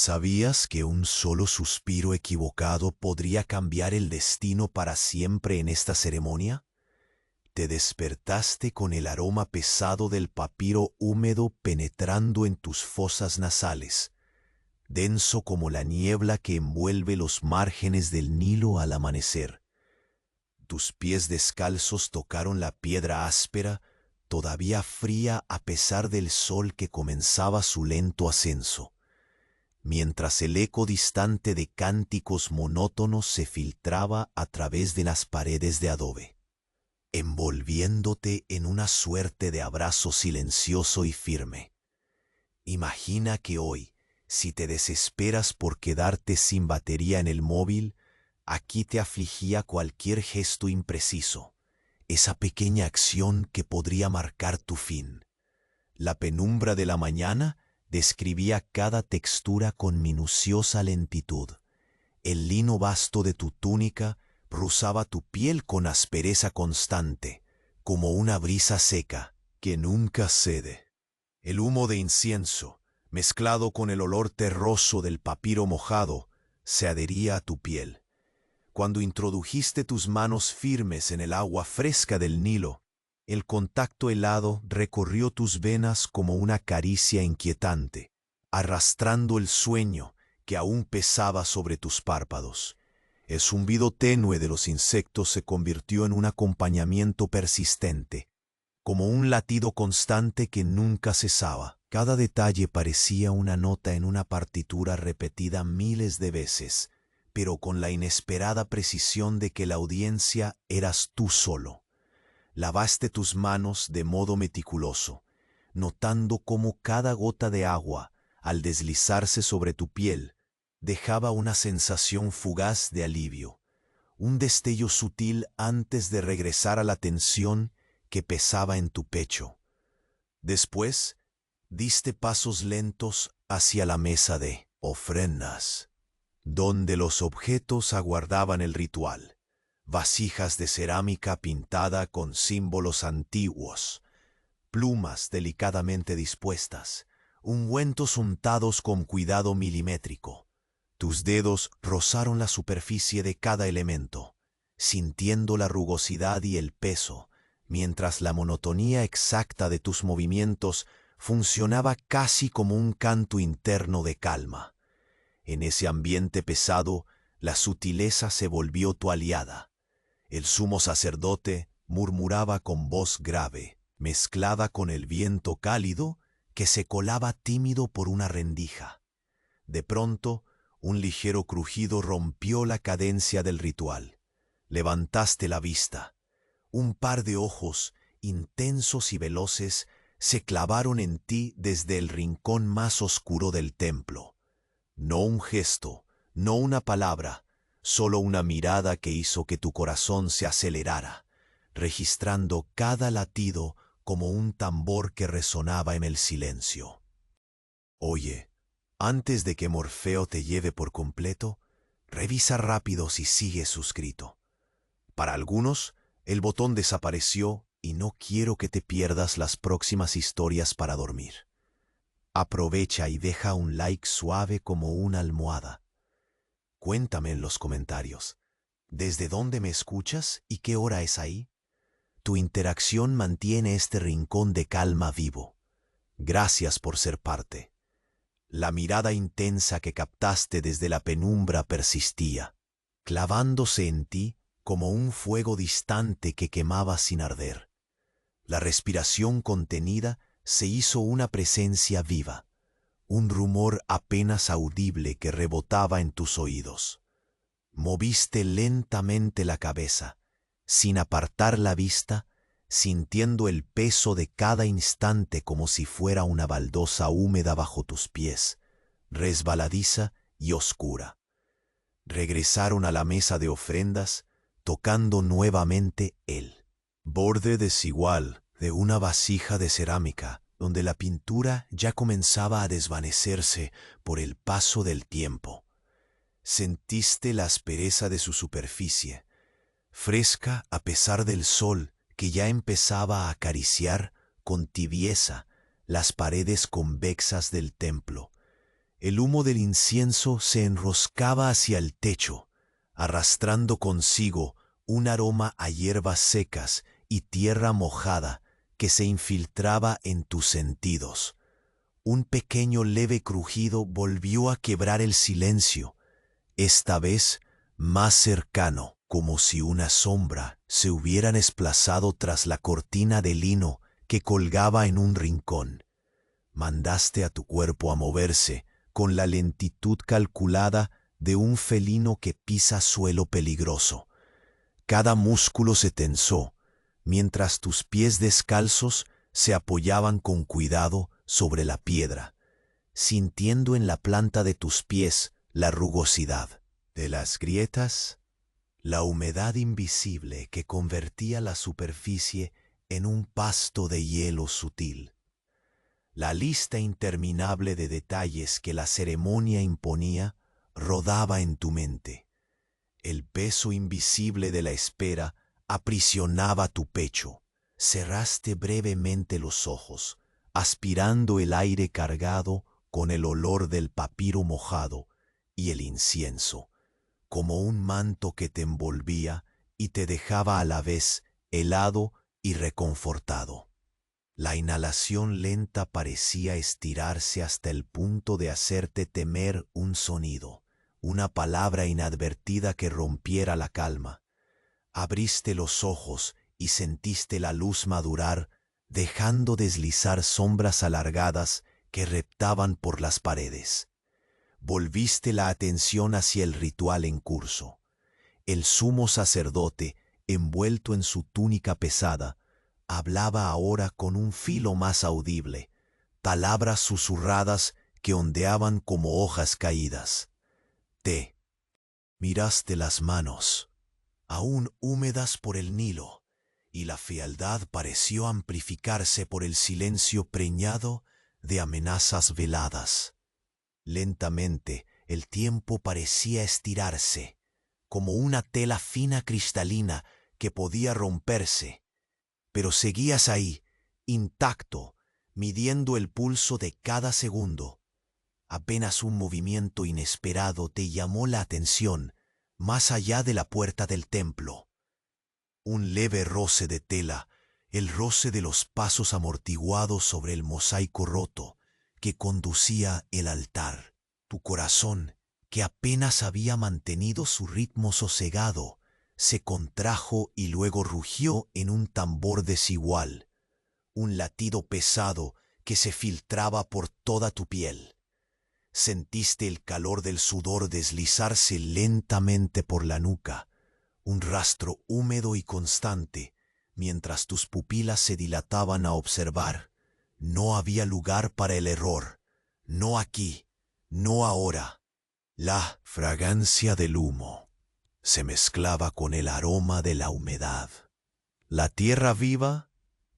¿Sabías que un solo suspiro equivocado podría cambiar el destino para siempre en esta ceremonia? Te despertaste con el aroma pesado del papiro húmedo penetrando en tus fosas nasales, denso como la niebla que envuelve los márgenes del Nilo al amanecer. Tus pies descalzos tocaron la piedra áspera, todavía fría a pesar del sol que comenzaba su lento ascenso, mientras el eco distante de cánticos monótonos se filtraba a través de las paredes de adobe, envolviéndote en una suerte de abrazo silencioso y firme. Imagina que hoy, si te desesperas por quedarte sin batería en el móvil, aquí te afligía cualquier gesto impreciso, esa pequeña acción que podría marcar tu fin. La penumbra de la mañana describía cada textura con minuciosa lentitud. El lino vasto de tu túnica rozaba tu piel con aspereza constante, como una brisa seca que nunca cede. El humo de incienso, mezclado con el olor terroso del papiro mojado, se adhería a tu piel. Cuando introdujiste tus manos firmes en el agua fresca del Nilo, el contacto helado recorrió tus venas como una caricia inquietante, arrastrando el sueño que aún pesaba sobre tus párpados. El zumbido tenue de los insectos se convirtió en un acompañamiento persistente, como un latido constante que nunca cesaba. Cada detalle parecía una nota en una partitura repetida miles de veces, pero con la inesperada precisión de que la audiencia eras tú solo. Lavaste tus manos de modo meticuloso, notando cómo cada gota de agua, al deslizarse sobre tu piel, dejaba una sensación fugaz de alivio, un destello sutil antes de regresar a la tensión que pesaba en tu pecho. Después, diste pasos lentos hacia la mesa de ofrendas, donde los objetos aguardaban el ritual. Vasijas de cerámica pintada con símbolos antiguos, plumas delicadamente dispuestas, ungüentos untados con cuidado milimétrico. Tus dedos rozaron la superficie de cada elemento, sintiendo la rugosidad y el peso, mientras la monotonía exacta de tus movimientos funcionaba casi como un canto interno de calma. En ese ambiente pesado, la sutileza se volvió tu aliada. El sumo sacerdote murmuraba con voz grave, mezclada con el viento cálido que se colaba tímido por una rendija. De pronto, un ligero crujido rompió la cadencia del ritual. Levantaste la vista. Un par de ojos, intensos y veloces, se clavaron en ti desde el rincón más oscuro del templo. No un gesto, no una palabra, solo una mirada que hizo que tu corazón se acelerara, registrando cada latido como un tambor que resonaba en el silencio. Oye, antes de que Morfeo te lleve por completo, revisa rápido si sigues suscrito. Para algunos, el botón desapareció y no quiero que te pierdas las próximas historias para dormir. Aprovecha y deja un like suave como una almohada. Cuéntame en los comentarios, ¿desde dónde me escuchas y qué hora es ahí? Tu interacción mantiene este rincón de calma vivo. Gracias por ser parte. La mirada intensa que captaste desde la penumbra persistía, clavándose en ti como un fuego distante que quemaba sin arder. La respiración contenida se hizo una presencia viva, un rumor apenas audible que rebotaba en tus oídos. Moviste lentamente la cabeza, sin apartar la vista, sintiendo el peso de cada instante como si fuera una baldosa húmeda bajo tus pies, resbaladiza y oscura. Regresaron a la mesa de ofrendas, tocando nuevamente el borde desigual de una vasija de cerámica, donde la pintura ya comenzaba a desvanecerse por el paso del tiempo. Sentiste la aspereza de su superficie, fresca a pesar del sol que ya empezaba a acariciar con tibieza las paredes convexas del templo, El humo del incienso se enroscaba hacia el techo, arrastrando consigo un aroma a hierbas secas y tierra mojada que se infiltraba en tus sentidos. Un pequeño leve crujido volvió a quebrar el silencio, esta vez más cercano, como si una sombra se hubiera desplazado tras la cortina de lino que colgaba en un rincón. Mandaste a tu cuerpo a moverse con la lentitud calculada de un felino que pisa suelo peligroso. Cada músculo se tensó, mientras tus pies descalzos se apoyaban con cuidado sobre la piedra, sintiendo en la planta de tus pies la rugosidad de las grietas, la humedad invisible que convertía la superficie en un pasto de hielo sutil. La lista interminable de detalles que la ceremonia imponía rodaba en tu mente. El peso invisible de la espera aprisionaba tu pecho. Cerraste brevemente los ojos, aspirando el aire cargado con el olor del papiro mojado y el incienso, como un manto que te envolvía y te dejaba a la vez helado y reconfortado. La inhalación lenta parecía estirarse hasta el punto de hacerte temer un sonido, una palabra inadvertida que rompiera la calma. Abriste los ojos y sentiste la luz madurar, dejando deslizar sombras alargadas que reptaban por las paredes. Volviste la atención hacia el ritual en curso. El sumo sacerdote, envuelto en su túnica pesada, hablaba ahora con un filo más audible, palabras susurradas que ondeaban como hojas caídas. Te miraste las manos, aún húmedas por el Nilo, y la frialdad pareció amplificarse por el silencio preñado de amenazas veladas. Lentamente el tiempo parecía estirarse, como una tela fina cristalina que podía romperse, pero seguías ahí, intacto, midiendo el pulso de cada segundo. Apenas un movimiento inesperado te llamó la atención, más allá de la puerta del templo. Un leve roce de tela, el roce de los pasos amortiguados sobre el mosaico roto que conducía el altar. Tu corazón, que apenas había mantenido su ritmo sosegado, se contrajo y luego rugió en un tambor desigual, un latido pesado que se filtraba por toda tu piel. Sentiste el calor del sudor deslizarse lentamente por la nuca, un rastro húmedo y constante, mientras tus pupilas se dilataban a observar. No había lugar para el error, no aquí, no ahora. La fragancia del humo se mezclaba con el aroma de la humedad. La tierra viva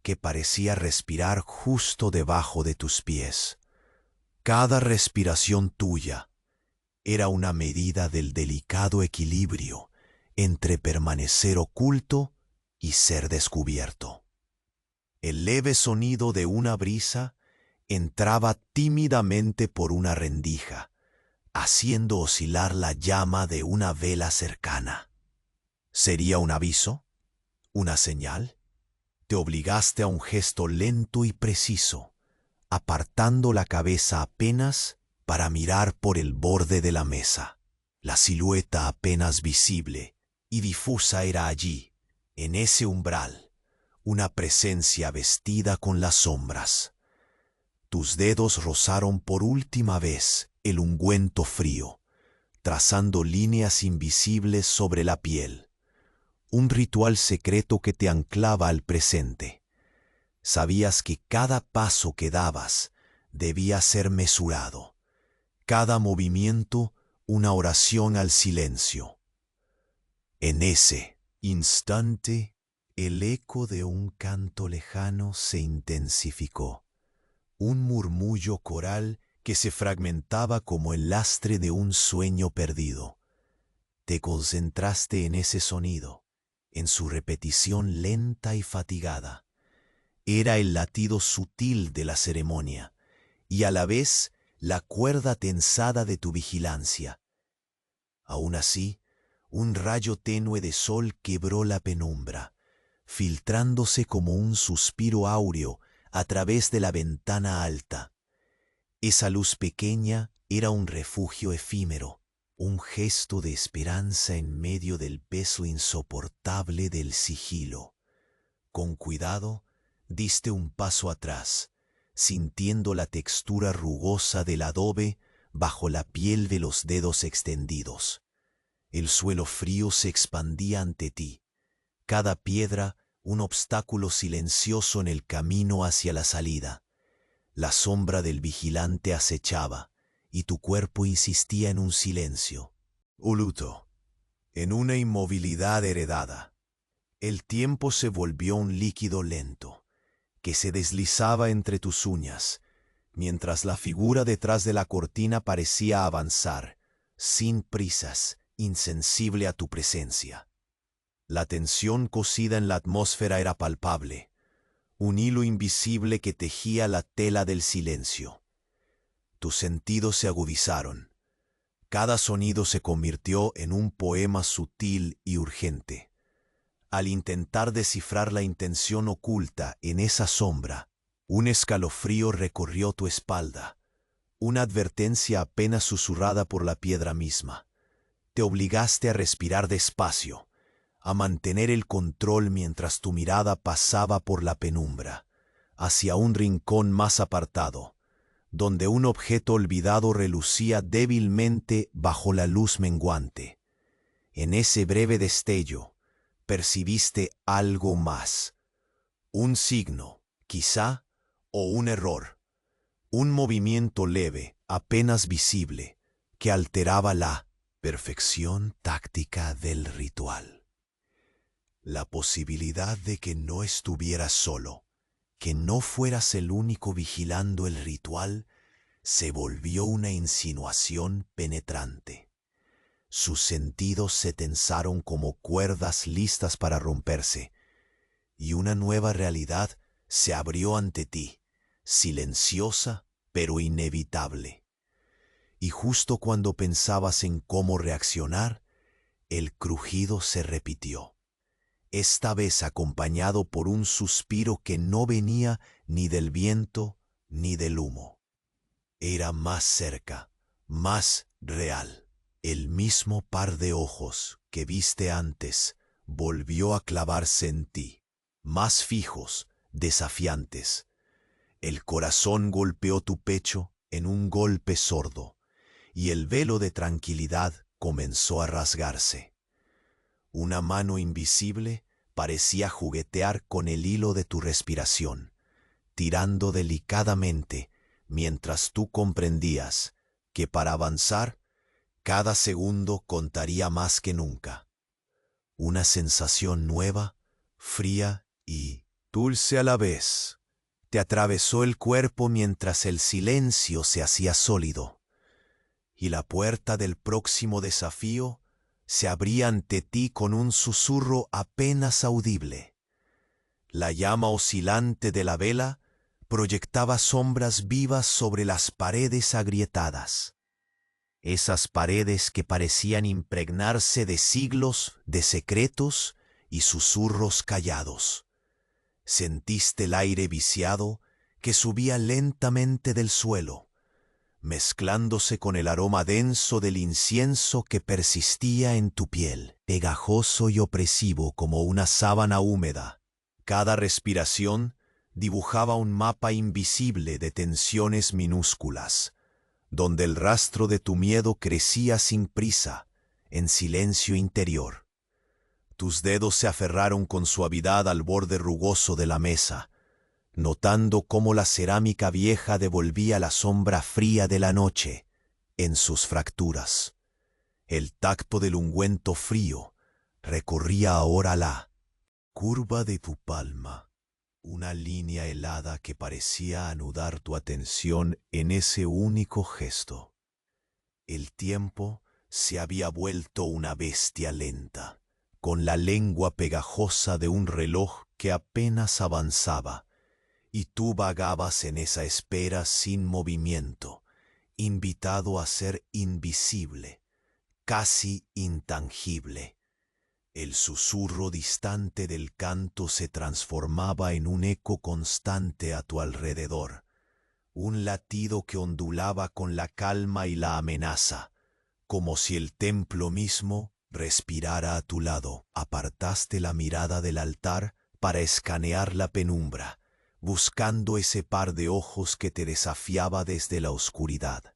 que parecía respirar justo debajo de tus pies. Cada respiración tuya era una medida del delicado equilibrio entre permanecer oculto y ser descubierto. El leve sonido de una brisa entraba tímidamente por una rendija, haciendo oscilar la llama de una vela cercana. ¿Sería un aviso? ¿Una señal? Te obligaste a un gesto lento y preciso, apartando la cabeza apenas para mirar por el borde de la mesa. La silueta apenas visible y difusa era allí, en ese umbral, una presencia vestida con las sombras. Tus dedos rozaron por última vez el ungüento frío, trazando líneas invisibles sobre la piel. Un ritual secreto que te anclaba al presente. Sabías que cada paso que dabas debía ser mesurado, cada movimiento una oración al silencio. En ese instante, el eco de un canto lejano se intensificó, un murmullo coral que se fragmentaba como el lastre de un sueño perdido. Te concentraste en ese sonido, en su repetición lenta y fatigada. Era el latido sutil de la ceremonia, y a la vez la cuerda tensada de tu vigilancia. Aún así, un rayo tenue de sol quebró la penumbra, filtrándose como un suspiro áureo a través de la ventana alta. Esa luz pequeña era un refugio efímero, un gesto de esperanza en medio del peso insoportable del sigilo. Con cuidado, diste un paso atrás, sintiendo la textura rugosa del adobe bajo la piel de los dedos extendidos. El suelo frío se expandía ante ti, cada piedra un obstáculo silencioso en el camino hacia la salida. La sombra del vigilante acechaba, y tu cuerpo insistía en un silencio. Uluto, en una inmovilidad heredada. El tiempo se volvió un líquido lento, que se deslizaba entre tus uñas, mientras la figura detrás de la cortina parecía avanzar, sin prisas, insensible a tu presencia. La tensión cosida en la atmósfera era palpable, un hilo invisible que tejía la tela del silencio. Tus sentidos se agudizaron. Cada sonido se convirtió en un poema sutil y urgente. Al intentar descifrar la intención oculta en esa sombra, un escalofrío recorrió tu espalda, una advertencia apenas susurrada por la piedra misma. Te obligaste a respirar despacio, a mantener el control mientras tu mirada pasaba por la penumbra, hacia un rincón más apartado, donde un objeto olvidado relucía débilmente bajo la luz menguante. En ese breve destello, percibiste algo más. Un signo, quizá, o un error. Un movimiento leve, apenas visible, que alteraba la perfección táctica del ritual. La posibilidad de que no estuvieras solo, que no fueras el único vigilando el ritual, se volvió una insinuación penetrante. Sus sentidos se tensaron como cuerdas listas para romperse, y una nueva realidad se abrió ante ti, silenciosa pero inevitable. Y justo cuando pensabas en cómo reaccionar, el crujido se repitió, esta vez acompañado por un suspiro que no venía ni del viento ni del humo. Era más cerca, más real. El mismo par de ojos que viste antes volvió a clavarse en ti, más fijos, desafiantes. El corazón golpeó tu pecho en un golpe sordo, y el velo de tranquilidad comenzó a rasgarse. Una mano invisible parecía juguetear con el hilo de tu respiración, tirando delicadamente mientras tú comprendías que para avanzar, cada segundo contaría más que nunca. Una sensación nueva, fría y dulce a la vez, te atravesó el cuerpo mientras el silencio se hacía sólido, y la puerta del próximo desafío se abría ante ti con un susurro apenas audible. La llama oscilante de la vela proyectaba sombras vivas sobre las paredes agrietadas. Esas paredes que parecían impregnarse de siglos de secretos y susurros callados. Sentiste el aire viciado que subía lentamente del suelo, mezclándose con el aroma denso del incienso que persistía en tu piel, pegajoso y opresivo como una sábana húmeda. Cada respiración dibujaba un mapa invisible de tensiones minúsculas, donde el rastro de tu miedo crecía sin prisa, en silencio interior. Tus dedos se aferraron con suavidad al borde rugoso de la mesa, notando cómo la cerámica vieja devolvía la sombra fría de la noche en sus fracturas. El tacto del ungüento frío recorría ahora la curva de tu palma, una línea helada que parecía anudar tu atención en ese único gesto. El tiempo se había vuelto una bestia lenta, con la lengua pegajosa de un reloj que apenas avanzaba, y tú vagabas en esa espera sin movimiento, invitado a ser invisible, casi intangible. El susurro distante del canto se transformaba en un eco constante a tu alrededor, un latido que ondulaba con la calma y la amenaza, como si el templo mismo respirara a tu lado. Apartaste la mirada del altar para escanear la penumbra, buscando ese par de ojos que te desafiaba desde la oscuridad.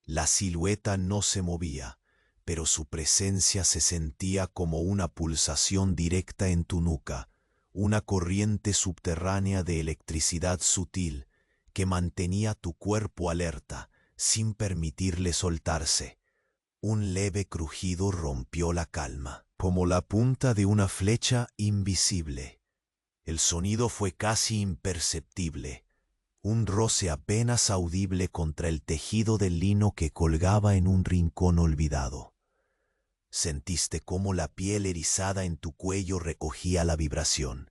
La silueta no se movía, pero su presencia se sentía como una pulsación directa en tu nuca, una corriente subterránea de electricidad sutil que mantenía tu cuerpo alerta sin permitirle soltarse. Un leve crujido rompió la calma, como la punta de una flecha invisible. El sonido fue casi imperceptible, un roce apenas audible contra el tejido de lino que colgaba en un rincón olvidado. Sentiste cómo la piel erizada en tu cuello recogía la vibración,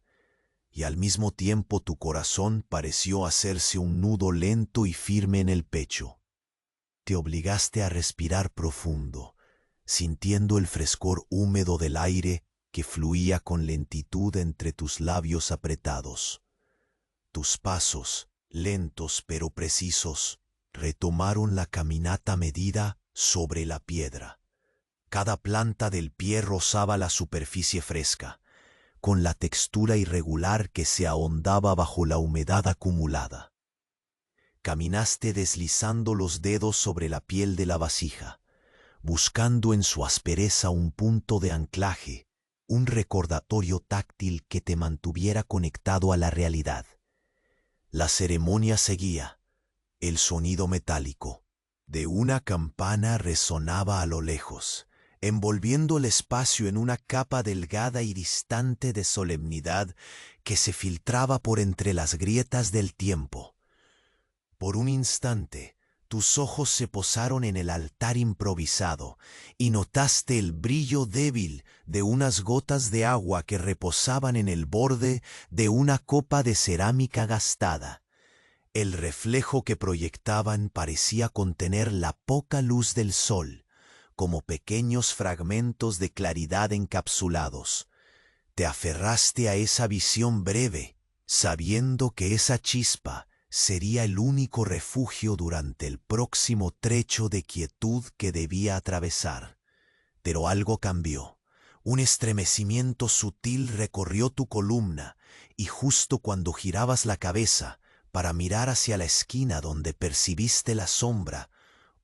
y al mismo tiempo tu corazón pareció hacerse un nudo lento y firme en el pecho. Te obligaste a respirar profundo, sintiendo el frescor húmedo del aire que fluía con lentitud entre tus labios apretados. Tus pasos, lentos pero precisos, retomaron la caminata medida sobre la piedra. Cada planta del pie rozaba la superficie fresca, con la textura irregular que se ahondaba bajo la humedad acumulada. Caminaste deslizando los dedos sobre la piel de la vasija, buscando en su aspereza un punto de anclaje, un recordatorio táctil que te mantuviera conectado a la realidad. La ceremonia seguía. El sonido metálico de una campana resonaba a lo lejos, envolviendo el espacio en una capa delgada y distante de solemnidad que se filtraba por entre las grietas del tiempo. Por un instante, tus ojos se posaron en el altar improvisado y notaste el brillo débil de unas gotas de agua que reposaban en el borde de una copa de cerámica gastada. El reflejo que proyectaban parecía contener la poca luz del sol, como pequeños fragmentos de claridad encapsulados. Te aferraste a esa visión breve, sabiendo que esa chispa sería el único refugio durante el próximo trecho de quietud que debía atravesar. Pero algo cambió. Un estremecimiento sutil recorrió tu columna y justo cuando girabas la cabeza para mirar hacia la esquina donde percibiste la sombra,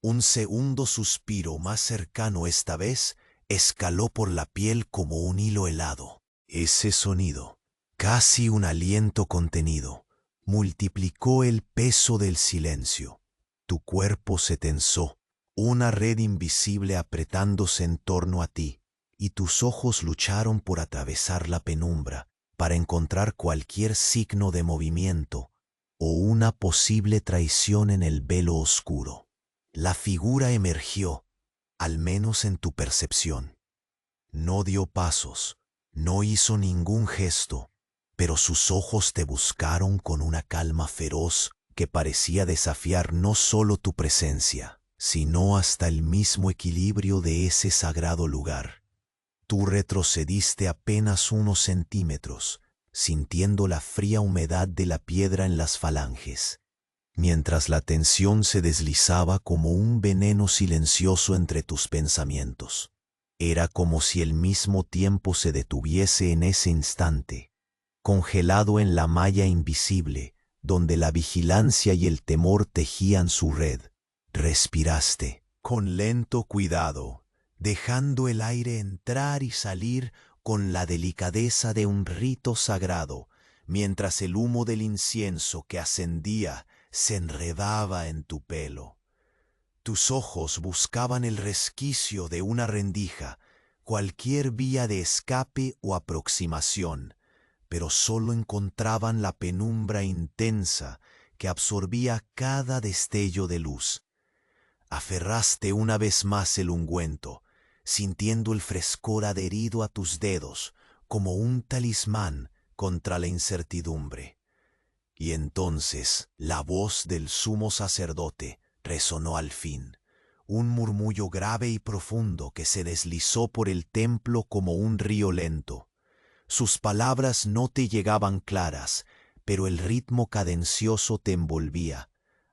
un segundo suspiro más cercano esta vez escaló por la piel como un hilo helado. Ese sonido, casi un aliento contenido, multiplicó el peso del silencio. Tu cuerpo se tensó, una red invisible apretándose en torno a ti, y tus ojos lucharon por atravesar la penumbra para encontrar cualquier signo de movimiento o una posible traición en el velo oscuro. La figura emergió, al menos en tu percepción. No dio pasos, no hizo ningún gesto, pero sus ojos te buscaron con una calma feroz que parecía desafiar no solo tu presencia, sino hasta el mismo equilibrio de ese sagrado lugar. Tú retrocediste apenas unos centímetros, sintiendo la fría humedad de la piedra en las falanges, mientras la tensión se deslizaba como un veneno silencioso entre tus pensamientos. Era como si el mismo tiempo se detuviese en ese instante, congelado en la malla invisible, donde la vigilancia y el temor tejían su red. Respiraste, con lento cuidado, dejando el aire entrar y salir con la delicadeza de un rito sagrado, mientras el humo del incienso que ascendía se enredaba en tu pelo. Tus ojos buscaban el resquicio de una rendija, cualquier vía de escape o aproximación, pero solo encontraban la penumbra intensa que absorbía cada destello de luz. Aferraste una vez más el ungüento, sintiendo el frescor adherido a tus dedos como un talismán contra la incertidumbre. Y entonces la voz del sumo sacerdote resonó al fin, un murmullo grave y profundo que se deslizó por el templo como un río lento. Sus palabras no te llegaban claras, pero el ritmo cadencioso te envolvía,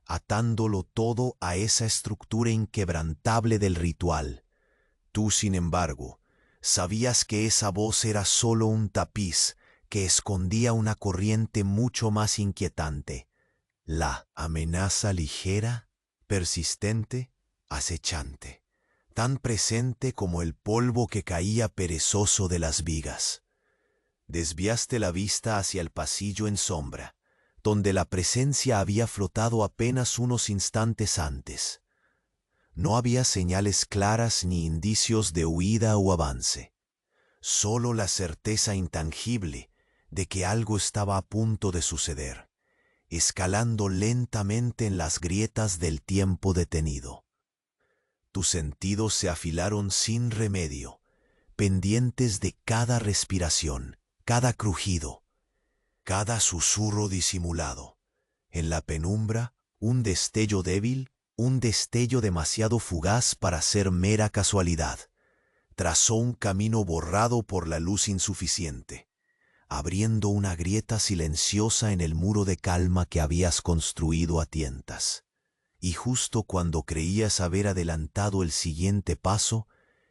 atándolo todo a esa estructura inquebrantable del ritual. Tú, sin embargo, sabías que esa voz era solo un tapiz que escondía una corriente mucho más inquietante, la amenaza ligera, persistente, acechante, tan presente como el polvo que caía perezoso de las vigas. Desviaste la vista hacia el pasillo en sombra, donde la presencia había flotado apenas unos instantes antes. No había señales claras ni indicios de huida o avance, solo la certeza intangible de que algo estaba a punto de suceder, escalando lentamente en las grietas del tiempo detenido. Tus sentidos se afilaron sin remedio, pendientes de cada respiración, cada crujido, cada susurro disimulado. En la penumbra, un destello débil, un destello demasiado fugaz para ser mera casualidad, trazó un camino borrado por la luz insuficiente, abriendo una grieta silenciosa en el muro de calma que habías construido a tientas. Y justo cuando creías haber adelantado el siguiente paso,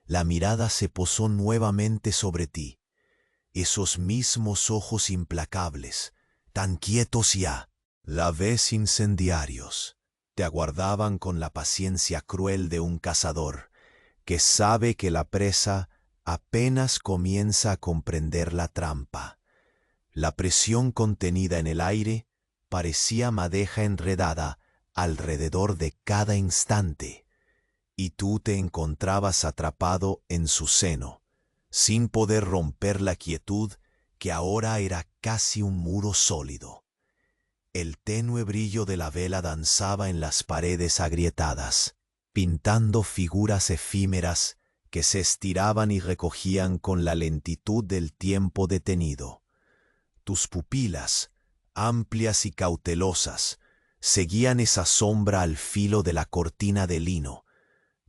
la mirada se posó nuevamente sobre ti. Esos mismos ojos implacables, tan quietos ya, la vez incendiarios, te aguardaban con la paciencia cruel de un cazador que sabe que la presa apenas comienza a comprender la trampa. La presión contenida en el aire parecía madeja enredada alrededor de cada instante, y tú te encontrabas atrapado en su seno, sin poder romper la quietud que ahora era casi un muro sólido. El tenue brillo de la vela danzaba en las paredes agrietadas, pintando figuras efímeras que se estiraban y recogían con la lentitud del tiempo detenido. Tus pupilas, amplias y cautelosas, seguían esa sombra al filo de la cortina de lino,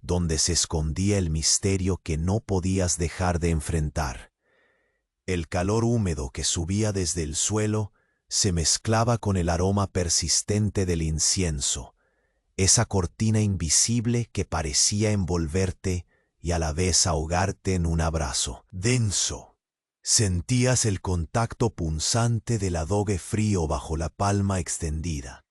donde se escondía el misterio que no podías dejar de enfrentar. El calor húmedo que subía desde el suelo se mezclaba con el aroma persistente del incienso, esa cortina invisible que parecía envolverte y a la vez ahogarte en un abrazo denso. Sentías el contacto punzante del adobe frío bajo la palma extendida,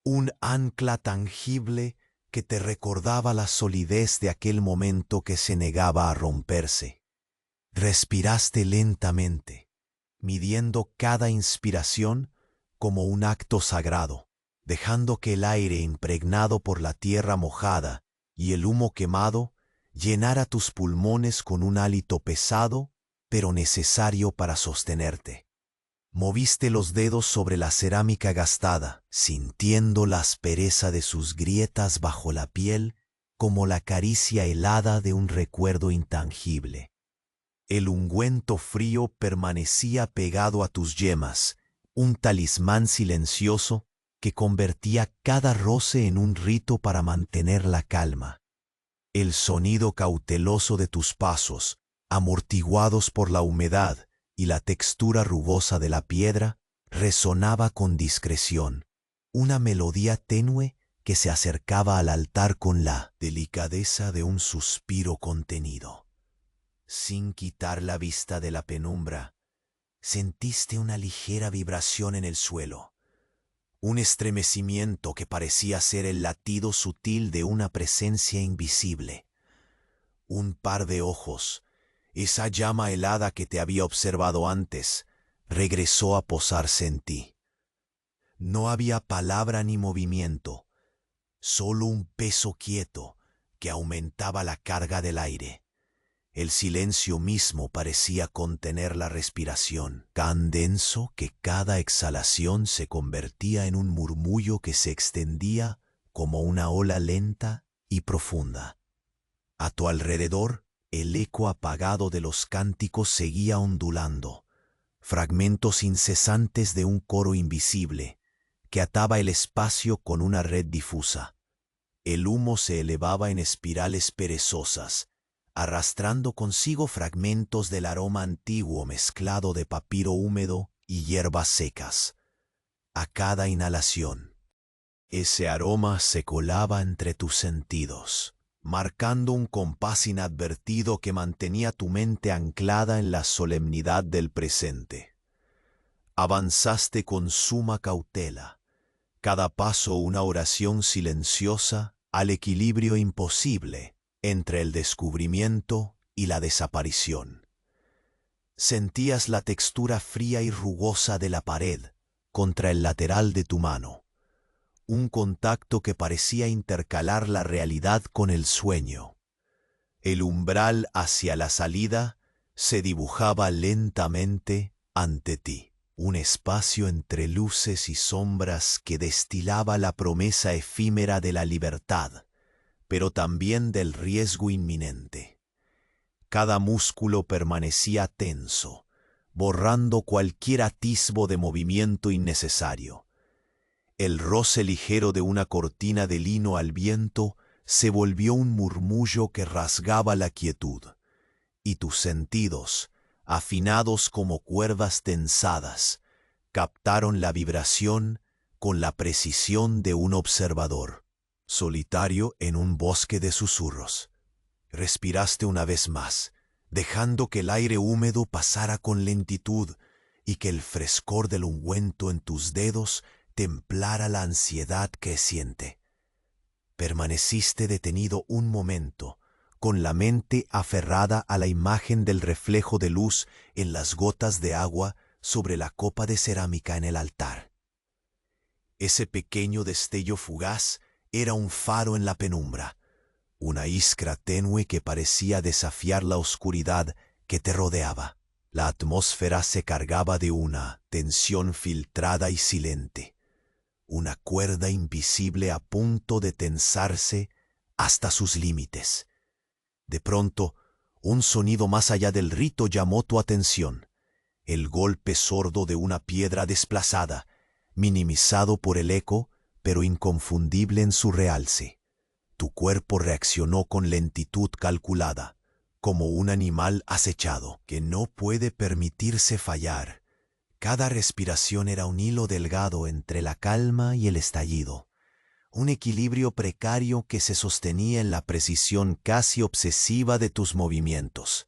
un ancla tangible que te recordaba la solidez de aquel momento que se negaba a romperse. Respiraste lentamente, midiendo cada inspiración como un acto sagrado, dejando que el aire impregnado por la tierra mojada y el humo quemado llenara tus pulmones con un hálito pesado, pero necesario para sostenerte. Moviste los dedos sobre la cerámica gastada, sintiendo la aspereza de sus grietas bajo la piel como la caricia helada de un recuerdo intangible. El ungüento frío permanecía pegado a tus yemas, un talismán silencioso que convertía cada roce en un rito para mantener la calma. El sonido cauteloso de tus pasos, amortiguados por la humedad y la textura rugosa de la piedra, resonaba con discreción, una melodía tenue que se acercaba al altar con la delicadeza de un suspiro contenido. Sin quitar la vista de la penumbra, sentiste una ligera vibración en el suelo, un estremecimiento que parecía ser el latido sutil de una presencia invisible. Un par de ojos, esa llama helada que te había observado antes, regresó a posarse en ti. No había palabra ni movimiento, solo un peso quieto que aumentaba la carga del aire. El silencio mismo parecía contener la respiración, tan denso que cada exhalación se convertía en un murmullo que se extendía como una ola lenta y profunda. A tu alrededor, el eco apagado de los cánticos seguía ondulando, fragmentos incesantes de un coro invisible que ataba el espacio con una red difusa. El humo se elevaba en espirales perezosas, arrastrando consigo fragmentos del aroma antiguo mezclado de papiro húmedo y hierbas secas. A cada inhalación, ese aroma se colaba entre tus sentidos, marcando un compás inadvertido que mantenía tu mente anclada en la solemnidad del presente. Avanzaste con suma cautela, cada paso una oración silenciosa al equilibrio imposible entre el descubrimiento y la desaparición. Sentías la textura fría y rugosa de la pared contra el lateral de tu mano, un contacto que parecía intercalar la realidad con el sueño. El umbral hacia la salida se dibujaba lentamente ante ti, un espacio entre luces y sombras que destilaba la promesa efímera de la libertad, pero también del riesgo inminente. Cada músculo permanecía tenso, borrando cualquier atisbo de movimiento innecesario. El roce ligero de una cortina de lino al viento se volvió un murmullo que rasgaba la quietud, y tus sentidos, afinados como cuerdas tensadas, captaron la vibración con la precisión de un observador, solitario en un bosque de susurros. Respiraste una vez más, dejando que el aire húmedo pasara con lentitud y que el frescor del ungüento en tus dedos templara la ansiedad creciente. Permaneciste detenido un momento, con la mente aferrada a la imagen del reflejo de luz en las gotas de agua sobre la copa de cerámica en el altar. Ese pequeño destello fugaz era un faro en la penumbra, una iskra tenue que parecía desafiar la oscuridad que te rodeaba. La atmósfera se cargaba de una tensión filtrada y silente, una cuerda invisible a punto de tensarse hasta sus límites. De pronto, un sonido más allá del rito llamó tu atención, el golpe sordo de una piedra desplazada, minimizado por el eco, pero inconfundible en su realce. Tu cuerpo reaccionó con lentitud calculada, como un animal acechado que no puede permitirse fallar. Cada respiración era un hilo delgado entre la calma y el estallido, un equilibrio precario que se sostenía en la precisión casi obsesiva de tus movimientos.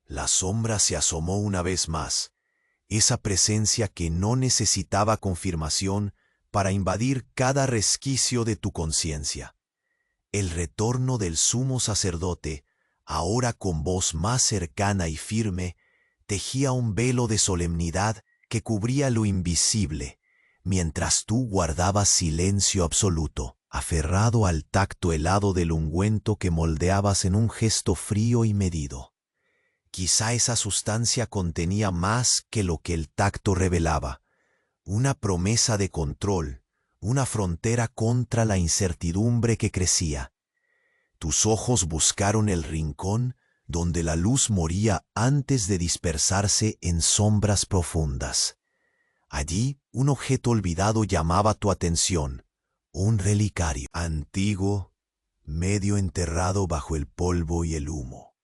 La sombra se asomó una vez más, esa presencia que no necesitaba confirmación para invadir cada resquicio de tu conciencia. El retorno del sumo sacerdote, ahora con voz más cercana y firme, tejía un velo de solemnidad que cubría lo invisible, mientras tú guardabas silencio absoluto, aferrado al tacto helado del ungüento que moldeabas en un gesto frío y medido. Quizá esa sustancia contenía más que lo que el tacto revelaba, una promesa de control, una frontera contra la incertidumbre que crecía. Tus ojos buscaron el rincón donde la luz moría antes de dispersarse en sombras profundas. Allí, un objeto olvidado llamaba tu atención, un relicario antiguo, medio enterrado bajo el polvo y el humo.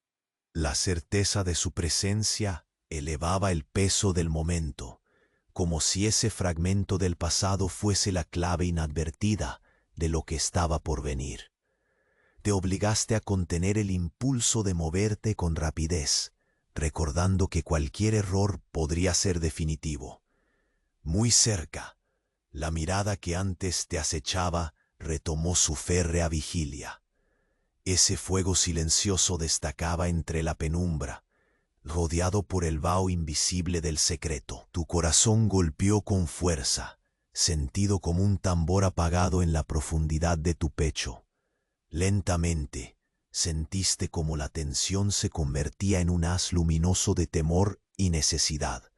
La certeza de su presencia elevaba el peso del momento, como si ese fragmento del pasado fuese la clave inadvertida de lo que estaba por venir. Te obligaste a contener el impulso de moverte con rapidez, recordando que cualquier error podría ser definitivo. Muy cerca, la mirada que antes te acechaba retomó su férrea vigilia. Ese fuego silencioso destacaba entre la penumbra, rodeado por el vaho invisible del secreto. Tu corazón golpeó con fuerza, sentido como un tambor apagado en la profundidad de tu pecho. Lentamente, sentiste como la tensión se convertía en un haz luminoso de temor y necesidad,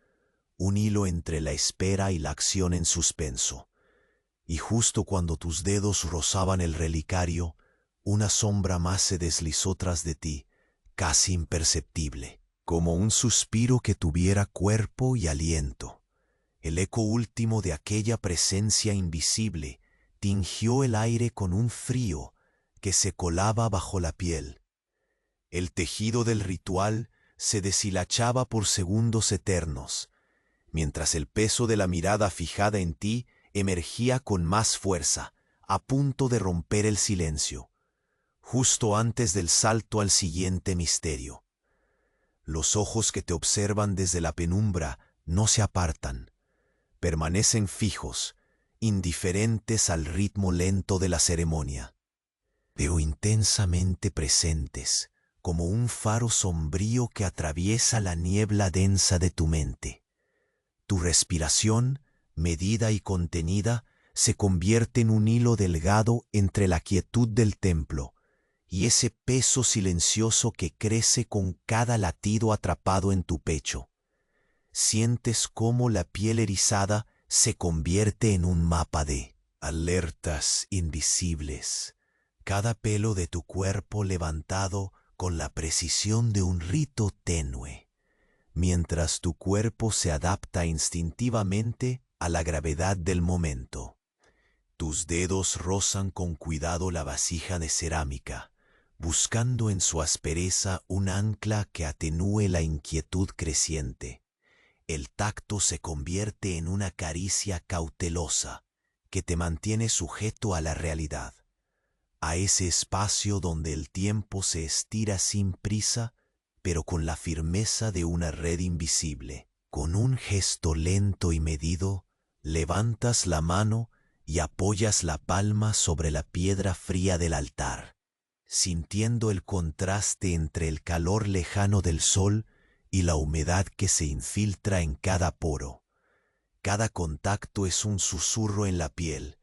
un hilo entre la espera y la acción en suspenso. Y justo cuando tus dedos rozaban el relicario, una sombra más se deslizó tras de ti, casi imperceptible, como un suspiro que tuviera cuerpo y aliento, el eco último de aquella presencia invisible tingió el aire con un frío que se colaba bajo la piel. El tejido del ritual se deshilachaba por segundos eternos, mientras el peso de la mirada fijada en ti emergía con más fuerza, a punto de romper el silencio, justo antes del salto al siguiente misterio. Los ojos que te observan desde la penumbra no se apartan, permanecen fijos, indiferentes al ritmo lento de la ceremonia. Veo intensamente presentes, como un faro sombrío que atraviesa la niebla densa de tu mente. Tu respiración, medida y contenida, se convierte en un hilo delgado entre la quietud del templo y ese peso silencioso que crece con cada latido atrapado en tu pecho. Sientes cómo la piel erizada se convierte en un mapa de alertas invisibles, cada pelo de tu cuerpo levantado con la precisión de un rito tenue, mientras tu cuerpo se adapta instintivamente a la gravedad del momento. Tus dedos rozan con cuidado la vasija de cerámica, buscando en su aspereza un ancla que atenúe la inquietud creciente. El tacto se convierte en una caricia cautelosa que te mantiene sujeto a la realidad, a ese espacio donde el tiempo se estira sin prisa, pero con la firmeza de una red invisible. Con un gesto lento y medido, levantas la mano y apoyas la palma sobre la piedra fría del altar, sintiendo el contraste entre el calor lejano del sol y la humedad que se infiltra en cada poro. Cada contacto es un susurro en la piel,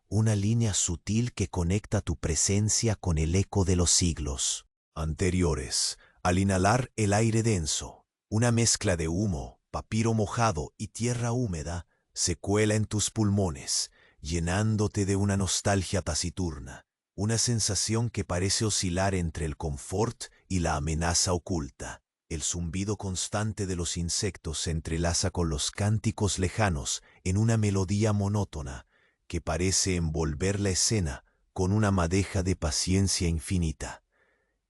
una línea sutil que conecta tu presencia con el eco de los siglos anteriores. Al inhalar el aire denso, una mezcla de humo, papiro mojado y tierra húmeda se cuela en tus pulmones, llenándote de una nostalgia taciturna, una sensación que parece oscilar entre el confort y la amenaza oculta. El zumbido constante de los insectos se entrelaza con los cánticos lejanos en una melodía monótona que parece envolver la escena con una madeja de paciencia infinita.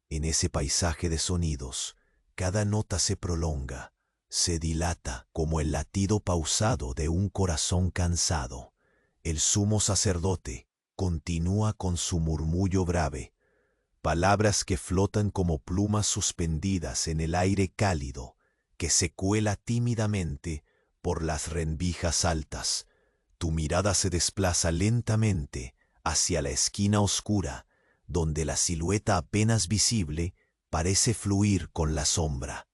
En ese paisaje de sonidos, cada nota se prolonga, se dilata como el latido pausado de un corazón cansado. El sumo sacerdote continúa con su murmullo grave, palabras que flotan como plumas suspendidas en el aire cálido que se cuela tímidamente por las rendijas altas. Tu mirada se desplaza lentamente hacia la esquina oscura, donde la silueta apenas visible parece fluir con la sombra.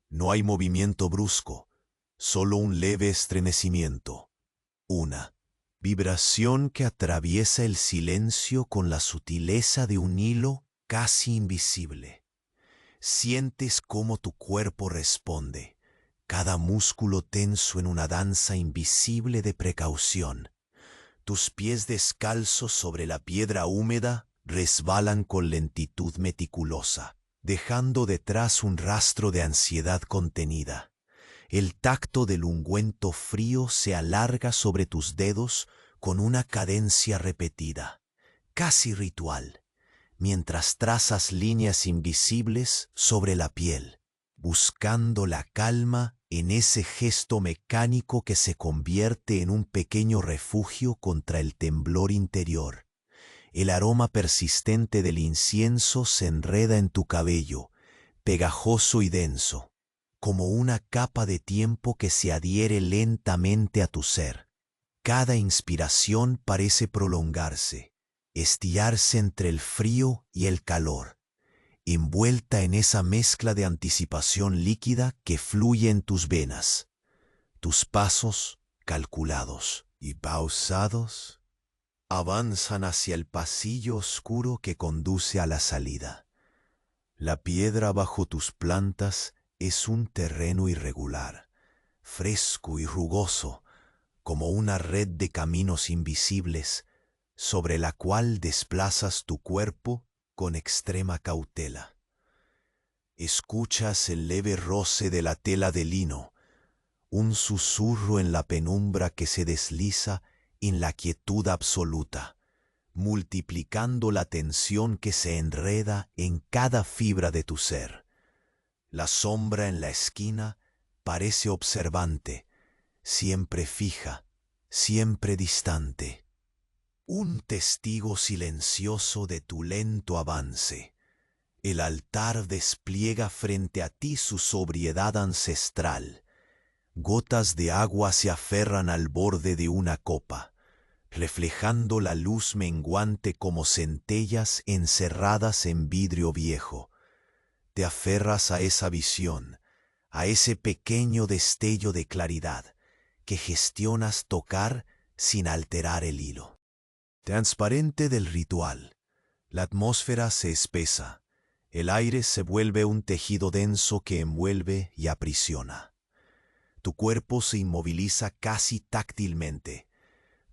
No hay movimiento brusco, solo un leve estremecimiento. Una vibración que atraviesa el silencio con la sutileza de un hilo casi invisible. Sientes cómo tu cuerpo responde, cada músculo tenso en una danza invisible de precaución. Tus pies descalzos sobre la piedra húmeda resbalan con lentitud meticulosa, dejando detrás un rastro de ansiedad contenida. El tacto del ungüento frío se alarga sobre tus dedos con una cadencia repetida, casi ritual, mientras trazas líneas invisibles sobre la piel, buscando la calma en ese gesto mecánico que se convierte en un pequeño refugio contra el temblor interior. El aroma persistente del incienso se enreda en tu cabello, pegajoso y denso, como una capa de tiempo que se adhiere lentamente a tu ser. Cada inspiración parece prolongarse, estirarse entre el frío y el calor, envuelta en esa mezcla de anticipación líquida que fluye en tus venas. Tus pasos, calculados y pausados, avanzan hacia el pasillo oscuro que conduce a la salida. La piedra bajo tus plantas es un terreno irregular, fresco y rugoso, como una red de caminos invisibles sobre la cual desplazas tu cuerpo con extrema cautela. Escuchas el leve roce de la tela de lino, un susurro en la penumbra que se desliza en la quietud absoluta, multiplicando la tensión que se enreda en cada fibra de tu ser. La sombra en la esquina parece observante, siempre fija, siempre distante. Un testigo silencioso de tu lento avance. El altar despliega frente a ti su sobriedad ancestral. Gotas de agua se aferran al borde de una copa, reflejando la luz menguante como centellas encerradas en vidrio viejo. Te aferras a esa visión, a ese pequeño destello de claridad que gestionas tocar sin alterar el hilo. Transparente del ritual, la atmósfera se espesa, el aire se vuelve un tejido denso que envuelve y aprisiona. Tu cuerpo se inmoviliza casi táctilmente,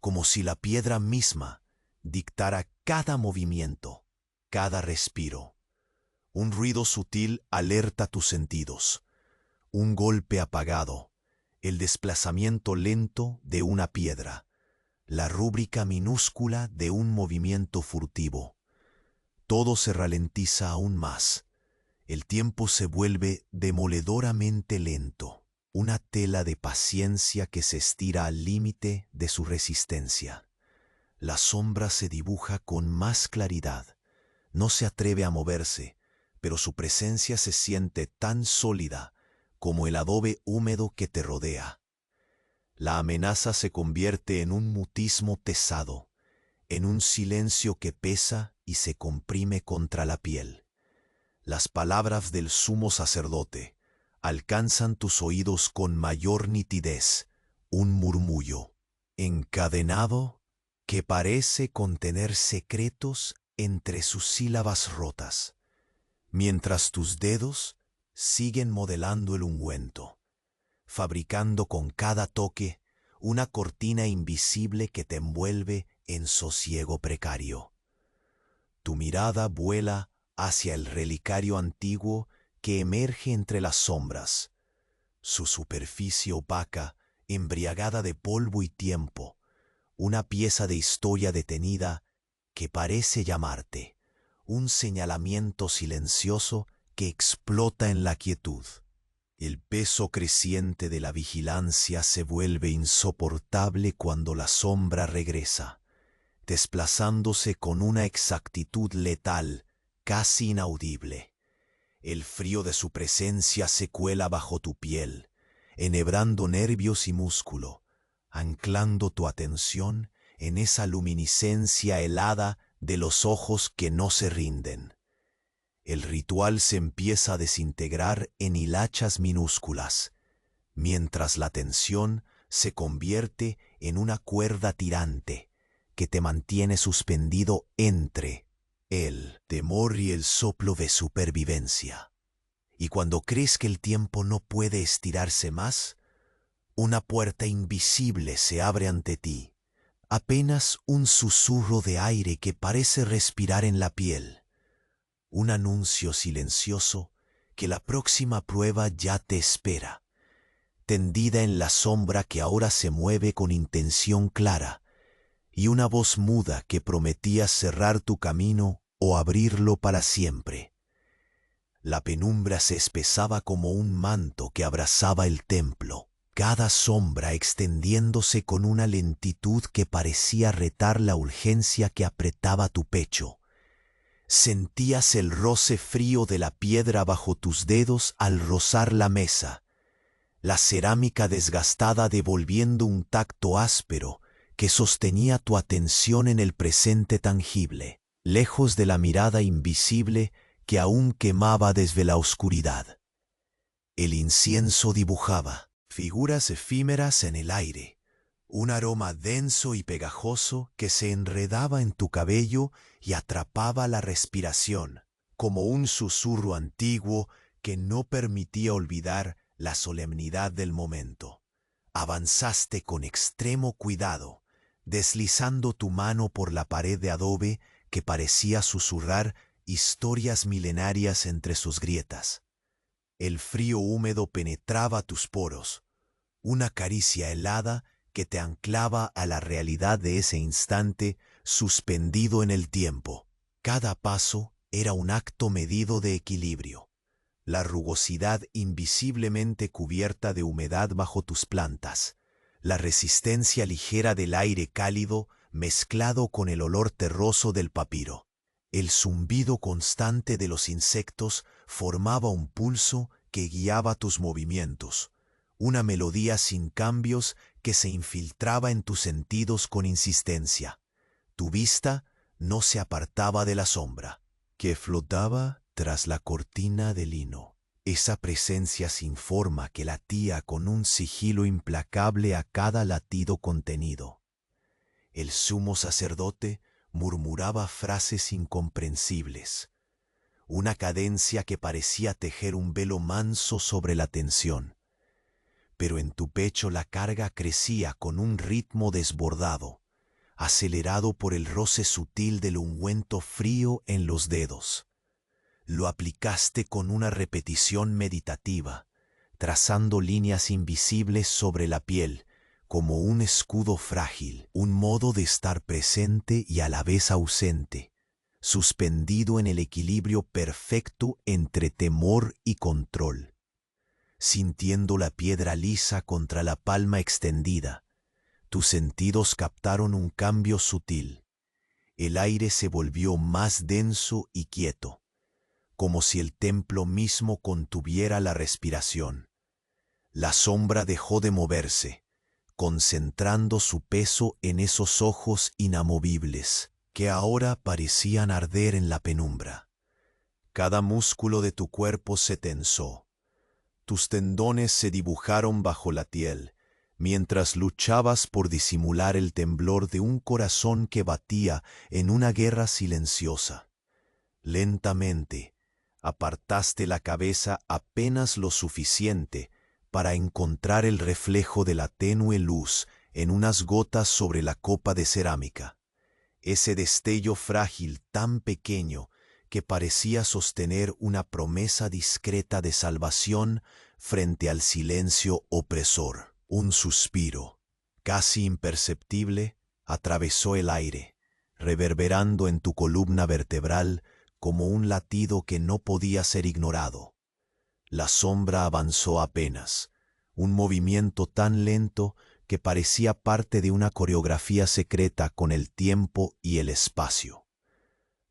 como si la piedra misma dictara cada movimiento, cada respiro. Un ruido sutil alerta tus sentidos, un golpe apagado, el desplazamiento lento de una piedra, la rúbrica minúscula de un movimiento furtivo. Todo se ralentiza aún más. El tiempo se vuelve demoledoramente lento, una tela de paciencia que se estira al límite de su resistencia. La sombra se dibuja con más claridad. No se atreve a moverse, pero su presencia se siente tan sólida como el adobe húmedo que te rodea. La amenaza se convierte en un mutismo pesado, en un silencio que pesa y se comprime contra la piel. Las palabras del sumo sacerdote alcanzan tus oídos con mayor nitidez, un murmullo encadenado que parece contener secretos entre sus sílabas rotas, mientras tus dedos siguen modelando el ungüento, fabricando con cada toque una cortina invisible que te envuelve en sosiego precario. Tu mirada vuela hacia el relicario antiguo que emerge entre las sombras. Su superficie opaca, embriagada de polvo y tiempo, una pieza de historia detenida que parece llamarte, un señalamiento silencioso que explota en la quietud. El peso creciente de la vigilancia se vuelve insoportable cuando la sombra regresa, desplazándose con una exactitud letal, casi inaudible. El frío de su presencia se cuela bajo tu piel, enhebrando nervios y músculo, anclando tu atención en esa luminiscencia helada de los ojos que no se rinden. El ritual se empieza a desintegrar en hilachas minúsculas, mientras la tensión se convierte en una cuerda tirante que te mantiene suspendido entre el temor y el soplo de supervivencia. Y cuando crees que el tiempo no puede estirarse más, una puerta invisible se abre ante ti, apenas un susurro de aire que parece respirar en la piel. Un anuncio silencioso que la próxima prueba ya te espera, tendida en la sombra que ahora se mueve con intención clara, y una voz muda que prometía cerrar tu camino o abrirlo para siempre. La penumbra se espesaba como un manto que abrazaba el templo, cada sombra extendiéndose con una lentitud que parecía retar la urgencia que apretaba tu pecho. Sentías el roce frío de la piedra bajo tus dedos al rozar la mesa, la cerámica desgastada devolviendo un tacto áspero que sostenía tu atención en el presente tangible, lejos de la mirada invisible que aún quemaba desde la oscuridad. El incienso dibujaba figuras efímeras en el aire, un aroma denso y pegajoso que se enredaba en tu cabello y atrapaba la respiración, como un susurro antiguo que no permitía olvidar la solemnidad del momento. Avanzaste con extremo cuidado, deslizando tu mano por la pared de adobe que parecía susurrar historias milenarias entre sus grietas. El frío húmedo penetraba tus poros, una caricia helada que te anclaba a la realidad de ese instante suspendido en el tiempo. Cada paso era un acto medido de equilibrio. La rugosidad invisiblemente cubierta de humedad bajo tus plantas, la resistencia ligera del aire cálido mezclado con el olor terroso del papiro. El zumbido constante de los insectos formaba un pulso que guiaba tus movimientos, una melodía sin cambios que se infiltraba en tus sentidos con insistencia. Tu vista no se apartaba de la sombra, que flotaba tras la cortina de lino. Esa presencia sin forma que latía con un sigilo implacable a cada latido contenido. El sumo sacerdote murmuraba frases incomprensibles, una cadencia que parecía tejer un velo manso sobre la tensión. Pero en tu pecho la carga crecía con un ritmo desbordado, acelerado por el roce sutil del ungüento frío en los dedos. Lo aplicaste con una repetición meditativa, trazando líneas invisibles sobre la piel, como un escudo frágil, un modo de estar presente y a la vez ausente, suspendido en el equilibrio perfecto entre temor y control. Sintiendo la piedra lisa contra la palma extendida, tus sentidos captaron un cambio sutil. El aire se volvió más denso y quieto, como si el templo mismo contuviera la respiración. La sombra dejó de moverse, concentrando su peso en esos ojos inamovibles, que ahora parecían arder en la penumbra. Cada músculo de tu cuerpo se tensó. Tus tendones se dibujaron bajo la piel, mientras luchabas por disimular el temblor de un corazón que batía en una guerra silenciosa. Lentamente, apartaste la cabeza apenas lo suficiente para encontrar el reflejo de la tenue luz en unas gotas sobre la copa de cerámica. Ese destello frágil tan pequeño que parecía sostener una promesa discreta de salvación frente al silencio opresor. Un suspiro, casi imperceptible, atravesó el aire, reverberando en tu columna vertebral como un latido que no podía ser ignorado. La sombra avanzó apenas, un movimiento tan lento que parecía parte de una coreografía secreta con el tiempo y el espacio.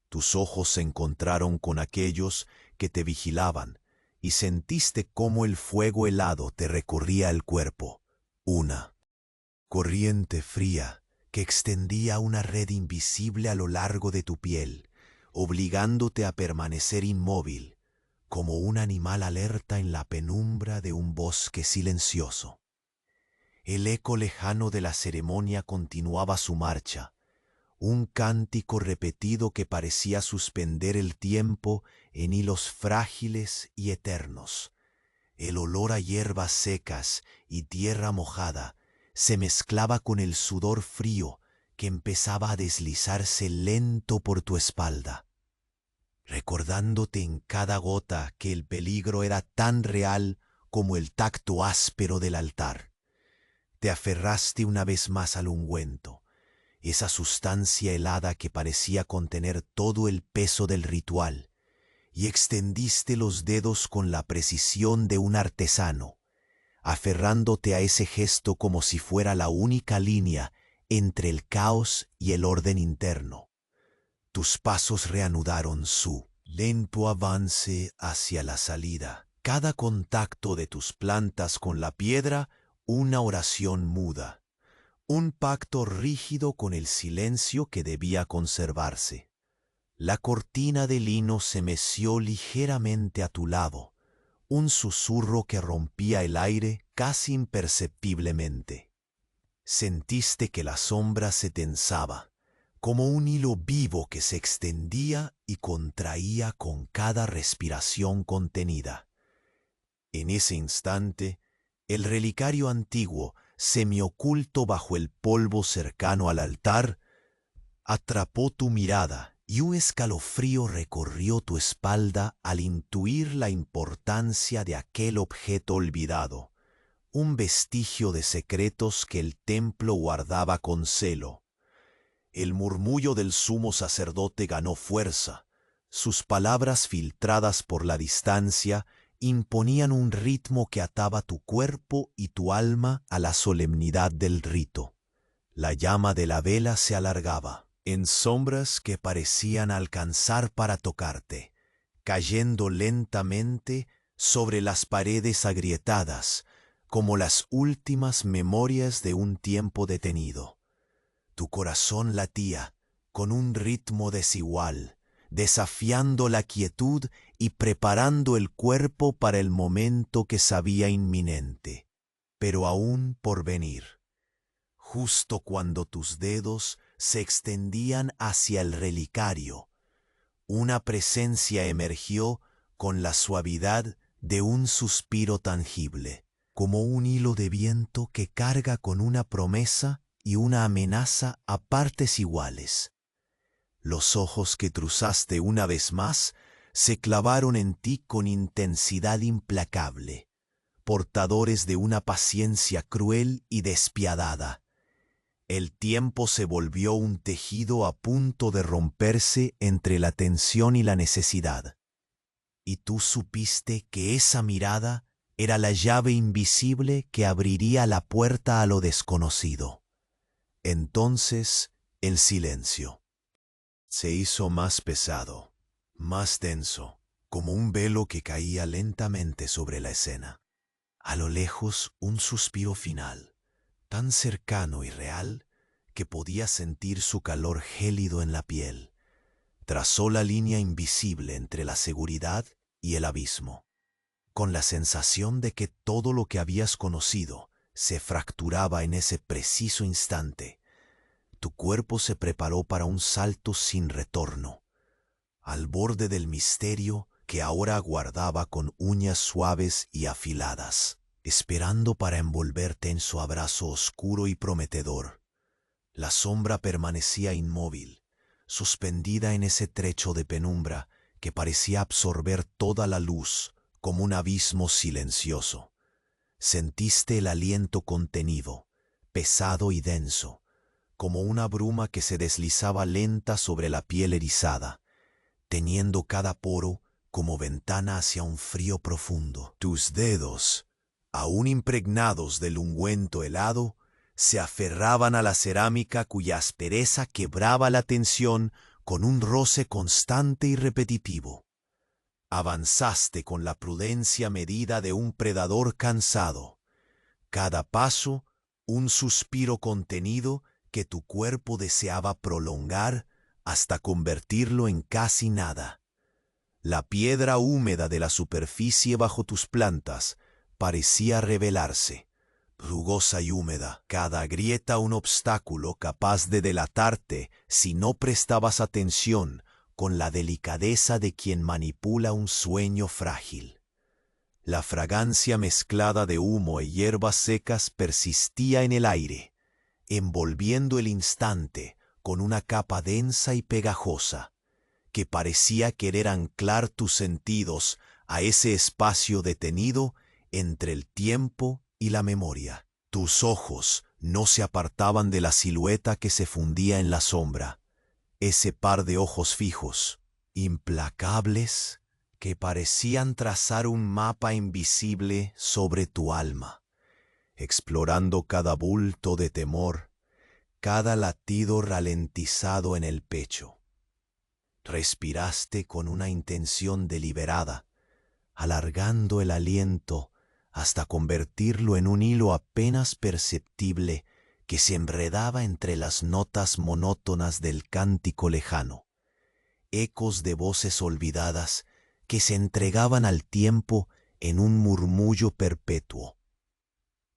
Tus ojos se encontraron con aquellos que te vigilaban y sentiste cómo el fuego helado te recorría el cuerpo. Una corriente fría que extendía una red invisible a lo largo de tu piel, obligándote a permanecer inmóvil, como un animal alerta en la penumbra de un bosque silencioso. El eco lejano de la ceremonia continuaba su marcha, un cántico repetido que parecía suspender el tiempo en hilos frágiles y eternos. El olor a hierbas secas y tierra mojada se mezclaba con el sudor frío que empezaba a deslizarse lento por tu espalda, recordándote en cada gota que el peligro era tan real como el tacto áspero del altar. Te aferraste una vez más al ungüento, esa sustancia helada que parecía contener todo el peso del ritual, y extendiste los dedos con la precisión de un artesano, aferrándote a ese gesto como si fuera la única línea entre el caos y el orden interno. Tus pasos reanudaron su lento avance hacia la salida. Cada contacto de tus plantas con la piedra, una oración muda, un pacto rígido con el silencio que debía conservarse. La cortina de lino se meció ligeramente a tu lado, un susurro que rompía el aire casi imperceptiblemente. Sentiste que la sombra se tensaba, como un hilo vivo que se extendía y contraía con cada respiración contenida. En ese instante, el relicario antiguo, semioculto bajo el polvo cercano al altar, atrapó tu mirada y un escalofrío recorrió tu espalda al intuir la importancia de aquel objeto olvidado, un vestigio de secretos que el templo guardaba con celo. El murmullo del sumo sacerdote ganó fuerza. Sus palabras filtradas por la distancia imponían un ritmo que ataba tu cuerpo y tu alma a la solemnidad del rito. La llama de la vela se alargaba, en sombras que parecían alcanzar para tocarte, cayendo lentamente sobre las paredes agrietadas, como las últimas memorias de un tiempo detenido. Tu corazón latía con un ritmo desigual, desafiando la quietud y preparando el cuerpo para el momento que sabía inminente, pero aún por venir. Justo cuando tus dedos se extendían hacia el relicario, una presencia emergió con la suavidad de un suspiro tangible, como un hilo de viento que carga con una promesa y una amenaza a partes iguales. Los ojos que cruzaste una vez más se clavaron en ti con intensidad implacable, portadores de una paciencia cruel y despiadada. El tiempo se volvió un tejido a punto de romperse entre la tensión y la necesidad. Y tú supiste que esa mirada era la llave invisible que abriría la puerta a lo desconocido. Entonces el silencio se hizo más pesado, más denso, como un velo que caía lentamente sobre la escena. A lo lejos un suspiro final, tan cercano y real que podía sentir su calor gélido en la piel. Trazó la línea invisible entre la seguridad y el abismo, con la sensación de que todo lo que habías conocido se fracturaba en ese preciso instante. Tu cuerpo se preparó para un salto sin retorno, al borde del misterio que ahora aguardaba con uñas suaves y afiladas, esperando para envolverte en su abrazo oscuro y prometedor. La sombra permanecía inmóvil, suspendida en ese trecho de penumbra que parecía absorber toda la luz como un abismo silencioso. Sentiste el aliento contenido, pesado y denso, como una bruma que se deslizaba lenta sobre la piel erizada, teniendo cada poro como ventana hacia un frío profundo. Tus dedos, aún impregnados del ungüento helado, se aferraban a la cerámica cuya aspereza quebraba la tensión con un roce constante y repetitivo. Avanzaste con la prudencia medida de un predador cansado. Cada paso, un suspiro contenido que tu cuerpo deseaba prolongar hasta convertirlo en casi nada. La piedra húmeda de la superficie bajo tus plantas parecía revelarse, rugosa y húmeda, cada grieta un obstáculo capaz de delatarte si no prestabas atención con la delicadeza de quien manipula un sueño frágil. La fragancia mezclada de humo y hierbas secas persistía en el aire, envolviendo el instante con una capa densa y pegajosa, que parecía querer anclar tus sentidos a ese espacio detenido entre el tiempo y la memoria. Tus ojos no se apartaban de la silueta que se fundía en la sombra, ese par de ojos fijos, implacables, que parecían trazar un mapa invisible sobre tu alma, explorando cada bulto de temor, cada latido ralentizado en el pecho. Respiraste con una intención deliberada, alargando el aliento hasta convertirlo en un hilo apenas perceptible que se enredaba entre las notas monótonas del cántico lejano, ecos de voces olvidadas que se entregaban al tiempo en un murmullo perpetuo.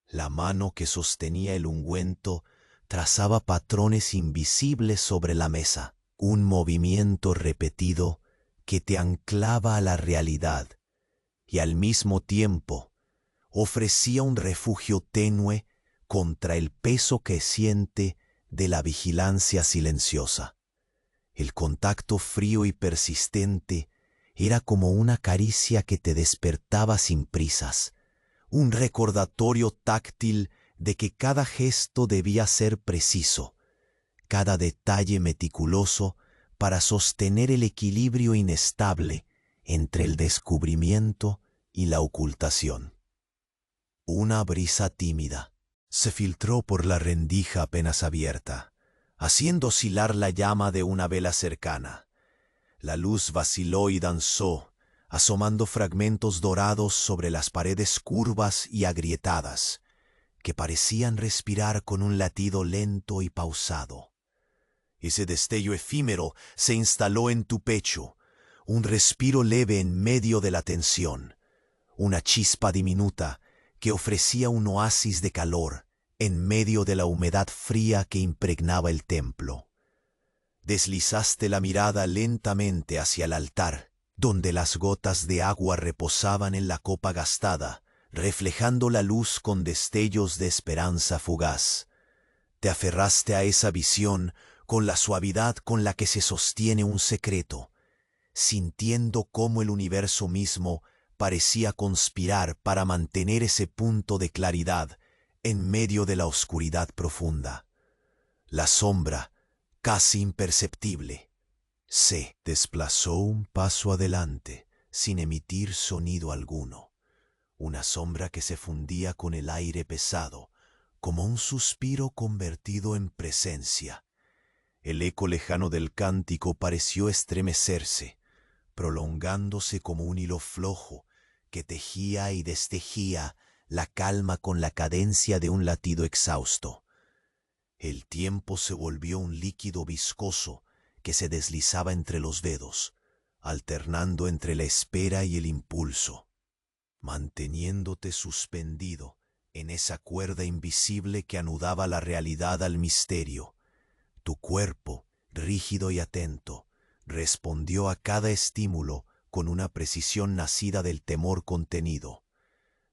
La mano que sostenía el ungüento trazaba patrones invisibles sobre la mesa, un movimiento repetido que te anclaba a la realidad y al mismo tiempo ofrecía un refugio tenue contra el peso creciente de la vigilancia silenciosa. El contacto frío y persistente era como una caricia que te despertaba sin prisas, un recordatorio táctil de que cada gesto debía ser preciso, cada detalle meticuloso para sostener el equilibrio inestable entre el descubrimiento y la ocultación. Una brisa tímida se filtró por la rendija apenas abierta, haciendo oscilar la llama de una vela cercana. La luz vaciló y danzó, asomando fragmentos dorados sobre las paredes curvas y agrietadas, que parecían respirar con un latido lento y pausado. Ese destello efímero se instaló en tu pecho, un respiro leve en medio de la tensión, una chispa diminuta que ofrecía un oasis de calor en medio de la humedad fría que impregnaba el templo. Deslizaste la mirada lentamente hacia el altar, donde las gotas de agua reposaban en la copa gastada, reflejando la luz con destellos de esperanza fugaz. Te aferraste a esa visión con la suavidad con la que se sostiene un secreto, sintiendo cómo el universo mismo parecía conspirar para mantener ese punto de claridad en medio de la oscuridad profunda. La sombra, casi imperceptible, se desplazó un paso adelante sin emitir sonido alguno, una sombra que se fundía con el aire pesado, como un suspiro convertido en presencia. El eco lejano del cántico pareció estremecerse, prolongándose como un hilo flojo que tejía y destejía la calma con la cadencia de un latido exhausto. El tiempo se volvió un líquido viscoso que se deslizaba entre los dedos, alternando entre la espera y el impulso, manteniéndote suspendido en esa cuerda invisible que anudaba la realidad al misterio. Tu cuerpo, rígido y atento, respondió a cada estímulo con una precisión nacida del temor contenido.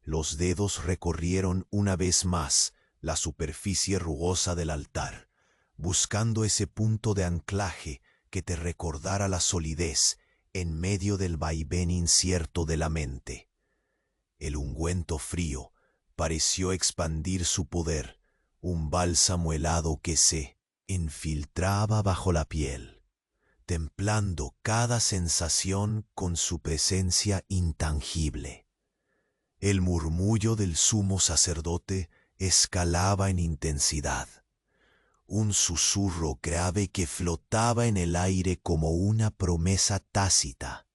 Los dedos recorrieron una vez más la superficie rugosa del altar, buscando ese punto de anclaje que te recordara la solidez en medio del vaivén incierto de la mente. El ungüento frío pareció expandir su poder, un bálsamo helado que se infiltraba bajo la piel, templando cada sensación con su presencia intangible. El murmullo del sumo sacerdote escalaba en intensidad, un susurro grave que flotaba en el aire como una promesa tácita,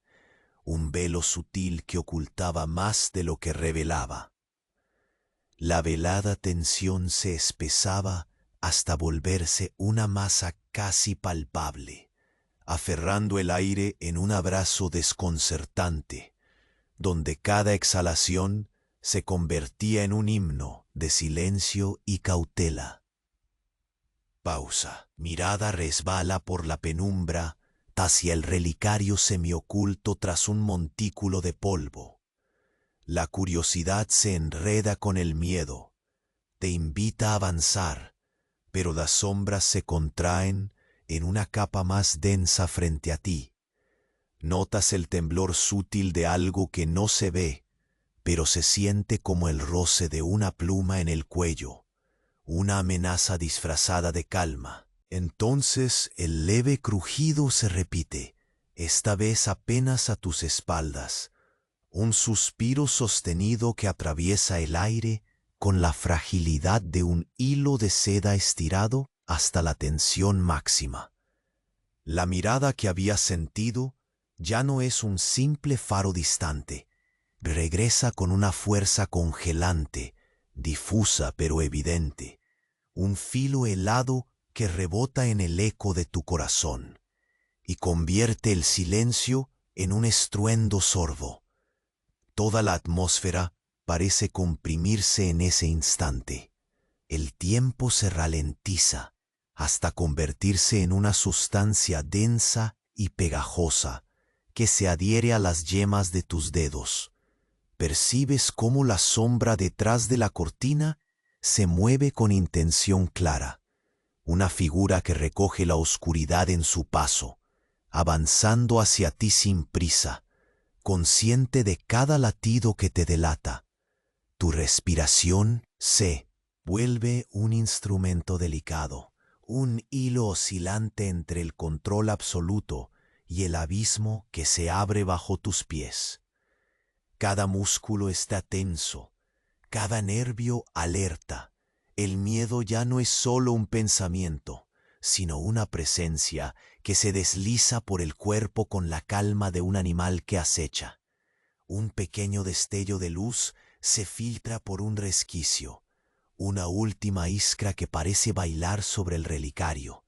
un velo sutil que ocultaba más de lo que revelaba. La velada tensión se espesaba hasta volverse una masa casi palpable, aferrando el aire en un abrazo desconcertante, donde cada exhalación se convertía en un himno de silencio y cautela. Pausa. Mirada resbala por la penumbra hacia el relicario semioculto tras un montículo de polvo. La curiosidad se enreda con el miedo, te invita a avanzar, pero las sombras se contraen en una capa más densa frente a ti. Notas el temblor sutil de algo que no se ve, pero se siente como el roce de una pluma en el cuello, una amenaza disfrazada de calma. Entonces el leve crujido se repite, esta vez apenas a tus espaldas, un suspiro sostenido que atraviesa el aire con la fragilidad de un hilo de seda estirado hasta la tensión máxima. La mirada que habías sentido ya no es un simple faro distante, regresa con una fuerza congelante, difusa pero evidente, un filo helado que rebota en el eco de tu corazón y convierte el silencio en un estruendo sordo. Toda la atmósfera parece comprimirse en ese instante. El tiempo se ralentiza hasta convertirse en una sustancia densa y pegajosa que se adhiere a las yemas de tus dedos. Percibes cómo la sombra detrás de la cortina se mueve con intención clara, una figura que recoge la oscuridad en su paso, avanzando hacia ti sin prisa, consciente de cada latido que te delata. Tu respiración se vuelve un instrumento delicado, un hilo oscilante entre el control absoluto y el abismo que se abre bajo tus pies. Cada músculo está tenso, cada nervio alerta. El miedo ya no es solo un pensamiento, sino una presencia que se desliza por el cuerpo con la calma de un animal que acecha. Un pequeño destello de luz se filtra por un resquicio, una última iskra que parece bailar sobre el relicario.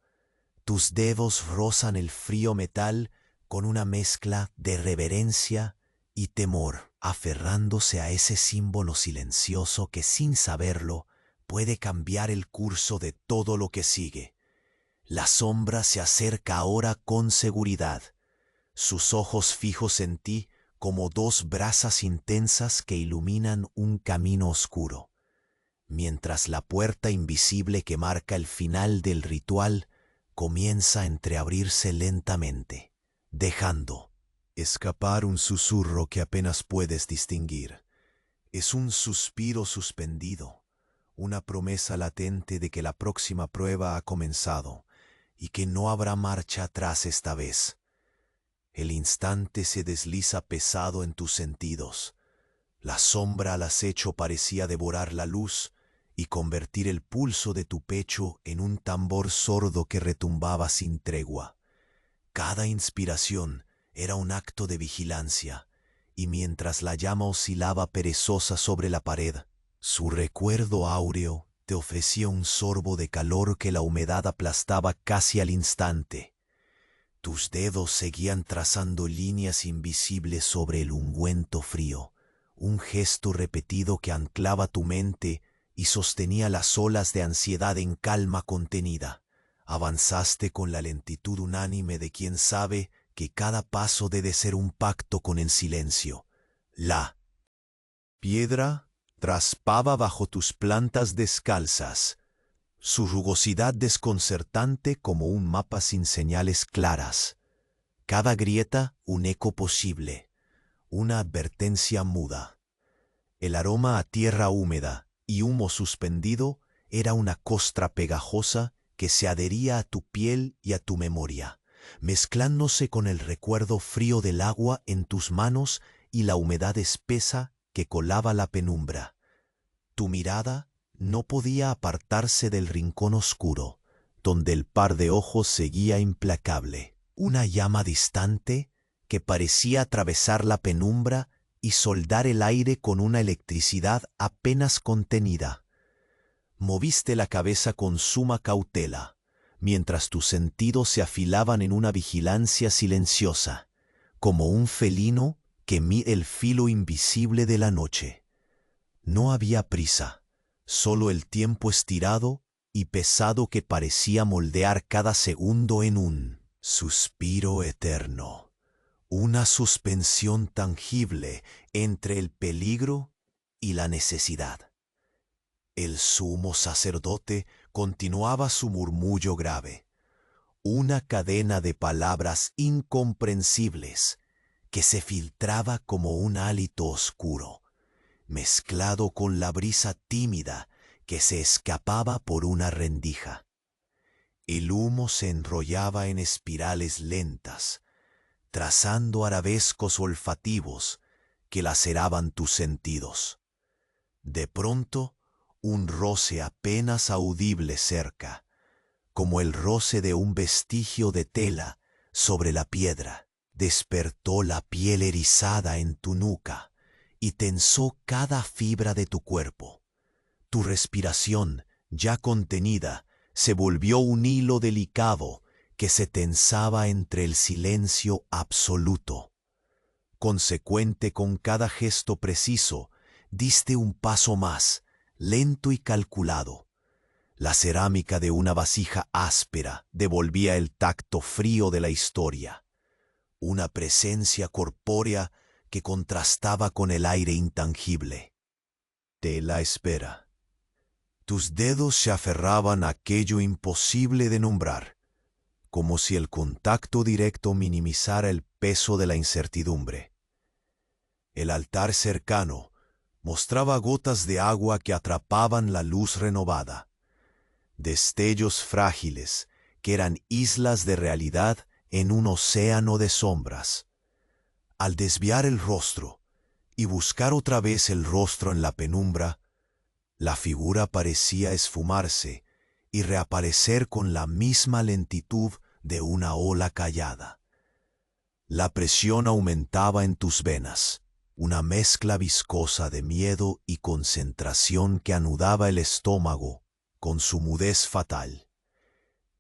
Tus dedos rozan el frío metal con una mezcla de reverencia y temor, aferrándose a ese símbolo silencioso que sin saberlo puede cambiar el curso de todo lo que sigue. La sombra se acerca ahora con seguridad, sus ojos fijos en ti como dos brasas intensas que iluminan un camino oscuro, mientras la puerta invisible que marca el final del ritual comienza a entreabrirse lentamente, dejando escapar un susurro que apenas puedes distinguir. Es un suspiro suspendido, una promesa latente de que la próxima prueba ha comenzado y que no habrá marcha atrás esta vez. El instante se desliza pesado en tus sentidos. La sombra al acecho parecía devorar la luz y convertir el pulso de tu pecho en un tambor sordo que retumbaba sin tregua. Cada inspiración era un acto de vigilancia, y mientras la llama oscilaba perezosa sobre la pared, su recuerdo áureo te ofrecía un sorbo de calor que la humedad aplastaba casi al instante. Tus dedos seguían trazando líneas invisibles sobre el ungüento frío, un gesto repetido que anclaba tu mente y sostenía las olas de ansiedad en calma contenida. Avanzaste con la lentitud unánime de quien sabe que cada paso debe ser un pacto con el silencio. La piedra raspaba bajo tus plantas descalzas, su rugosidad desconcertante como un mapa sin señales claras. Cada grieta un eco posible, una advertencia muda. El aroma a tierra húmeda y humo suspendido era una costra pegajosa que se adhería a tu piel y a tu memoria, mezclándose con el recuerdo frío del agua en tus manos y la humedad espesa que colaba la penumbra. Tu mirada no podía apartarse del rincón oscuro, donde el par de ojos seguía implacable. Una llama distante que parecía atravesar la penumbra y soldar el aire con una electricidad apenas contenida. Moviste la cabeza con suma cautela, mientras tus sentidos se afilaban en una vigilancia silenciosa, como un felino que mide el filo invisible de la noche. No había prisa, solo el tiempo estirado y pesado que parecía moldear cada segundo en un suspiro eterno, una suspensión tangible entre el peligro y la necesidad. El sumo sacerdote continuaba su murmullo grave, una cadena de palabras incomprensibles que se filtraba como un hálito oscuro, mezclado con la brisa tímida que se escapaba por una rendija. El humo se enrollaba en espirales lentas, trazando arabescos olfativos que laceraban tus sentidos. De pronto, un roce apenas audible cerca, como el roce de un vestigio de tela sobre la piedra, despertó la piel erizada en tu nuca y tensó cada fibra de tu cuerpo. Tu respiración, ya contenida, se volvió un hilo delicado que se tensaba entre el silencio absoluto. Consecuente con cada gesto preciso, diste un paso más, lento y calculado. La cerámica de una vasija áspera devolvía el tacto frío de la historia. Una presencia corpórea que contrastaba con el aire intangible. De la espera. Tus dedos se aferraban a aquello imposible de nombrar, como si el contacto directo minimizara el peso de la incertidumbre. El altar cercano, Mostraba gotas de agua que atrapaban la luz renovada, destellos frágiles que eran islas de realidad en un océano de sombras. Al desviar el rostro y buscar otra vez el rostro en la penumbra, la figura parecía esfumarse y reaparecer con la misma lentitud de una ola callada. La presión aumentaba en tus venas, una mezcla viscosa de miedo y concentración que anudaba el estómago con su mudez fatal.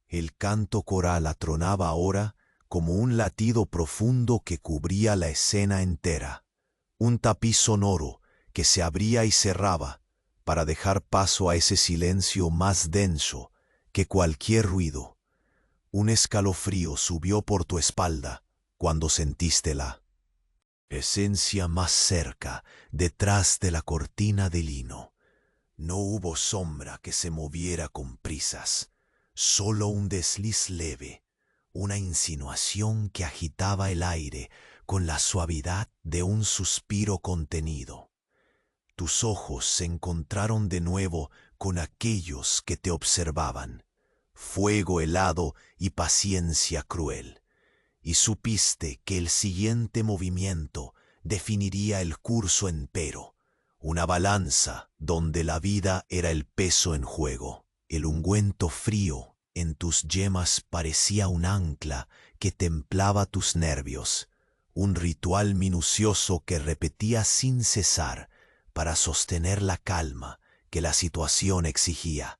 El canto coral atronaba ahora como un latido profundo que cubría la escena entera, un tapiz sonoro que se abría y cerraba para dejar paso a ese silencio más denso que cualquier ruido. Un escalofrío subió por tu espalda cuando sentiste la esencia más cerca, detrás de la cortina de lino. No hubo sombra que se moviera con prisas, solo un desliz leve, una insinuación que agitaba el aire con la suavidad de un suspiro contenido. Tus ojos se encontraron de nuevo con aquellos que te observaban, fuego helado y paciencia cruel, y supiste que el siguiente movimiento definiría el curso entero, una balanza donde la vida era el peso en juego. El ungüento frío en tus yemas parecía un ancla que templaba tus nervios, un ritual minucioso que repetía sin cesar para sostener la calma que la situación exigía.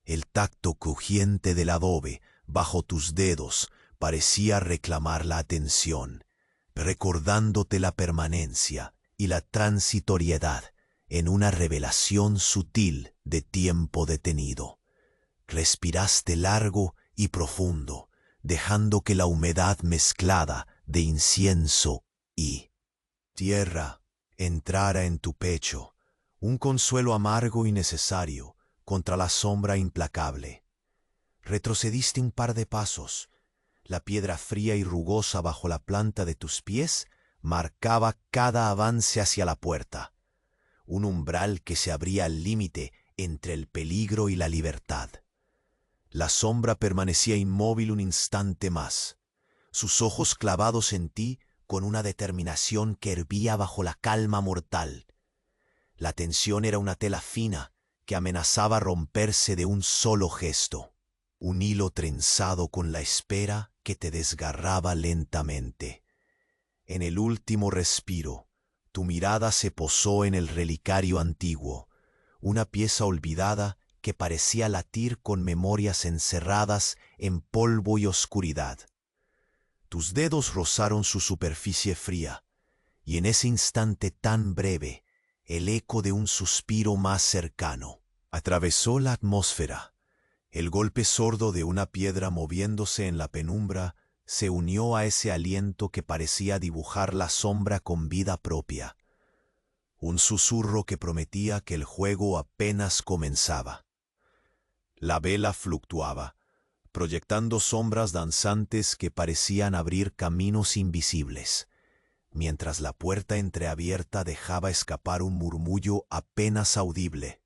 El tacto crujiente del adobe bajo tus dedos parecía reclamar la atención, recordándote la permanencia y la transitoriedad en una revelación sutil de tiempo detenido. Respiraste largo y profundo, dejando que la humedad mezclada de incienso y tierra entrara en tu pecho, un consuelo amargo y necesario contra la sombra implacable. Retrocediste un par de pasos. La piedra fría y rugosa bajo la planta de tus pies marcaba cada avance hacia la puerta, un umbral que se abría al límite entre el peligro y la libertad. La sombra permanecía inmóvil un instante más, sus ojos clavados en ti con una determinación que hervía bajo la calma mortal. La tensión era una tela fina que amenazaba romperse de un solo gesto, un hilo trenzado con la espera que te desgarraba lentamente. En el último respiro, tu mirada se posó en el relicario antiguo, una pieza olvidada que parecía latir con memorias encerradas en polvo y oscuridad. Tus dedos rozaron su superficie fría, y en ese instante tan breve, el eco de un suspiro más cercano atravesó la atmósfera. El golpe sordo de una piedra moviéndose en la penumbra se unió a ese aliento que parecía dibujar la sombra con vida propia. Un susurro que prometía que el juego apenas comenzaba. La vela fluctuaba, proyectando sombras danzantes que parecían abrir caminos invisibles, mientras la puerta entreabierta dejaba escapar un murmullo apenas audible,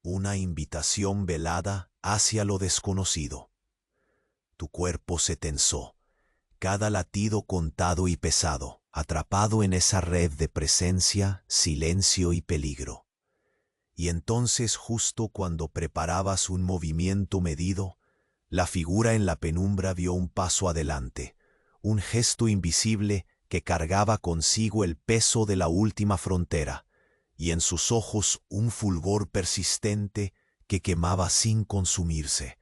una invitación velada hacia lo desconocido. Tu cuerpo se tensó, cada latido contado y pesado, atrapado en esa red de presencia, silencio y peligro. Y entonces, justo cuando preparabas un movimiento medido, la figura en la penumbra dio un paso adelante, un gesto invisible que cargaba consigo el peso de la última frontera, y en sus ojos un fulgor persistente que quemaba sin consumirse,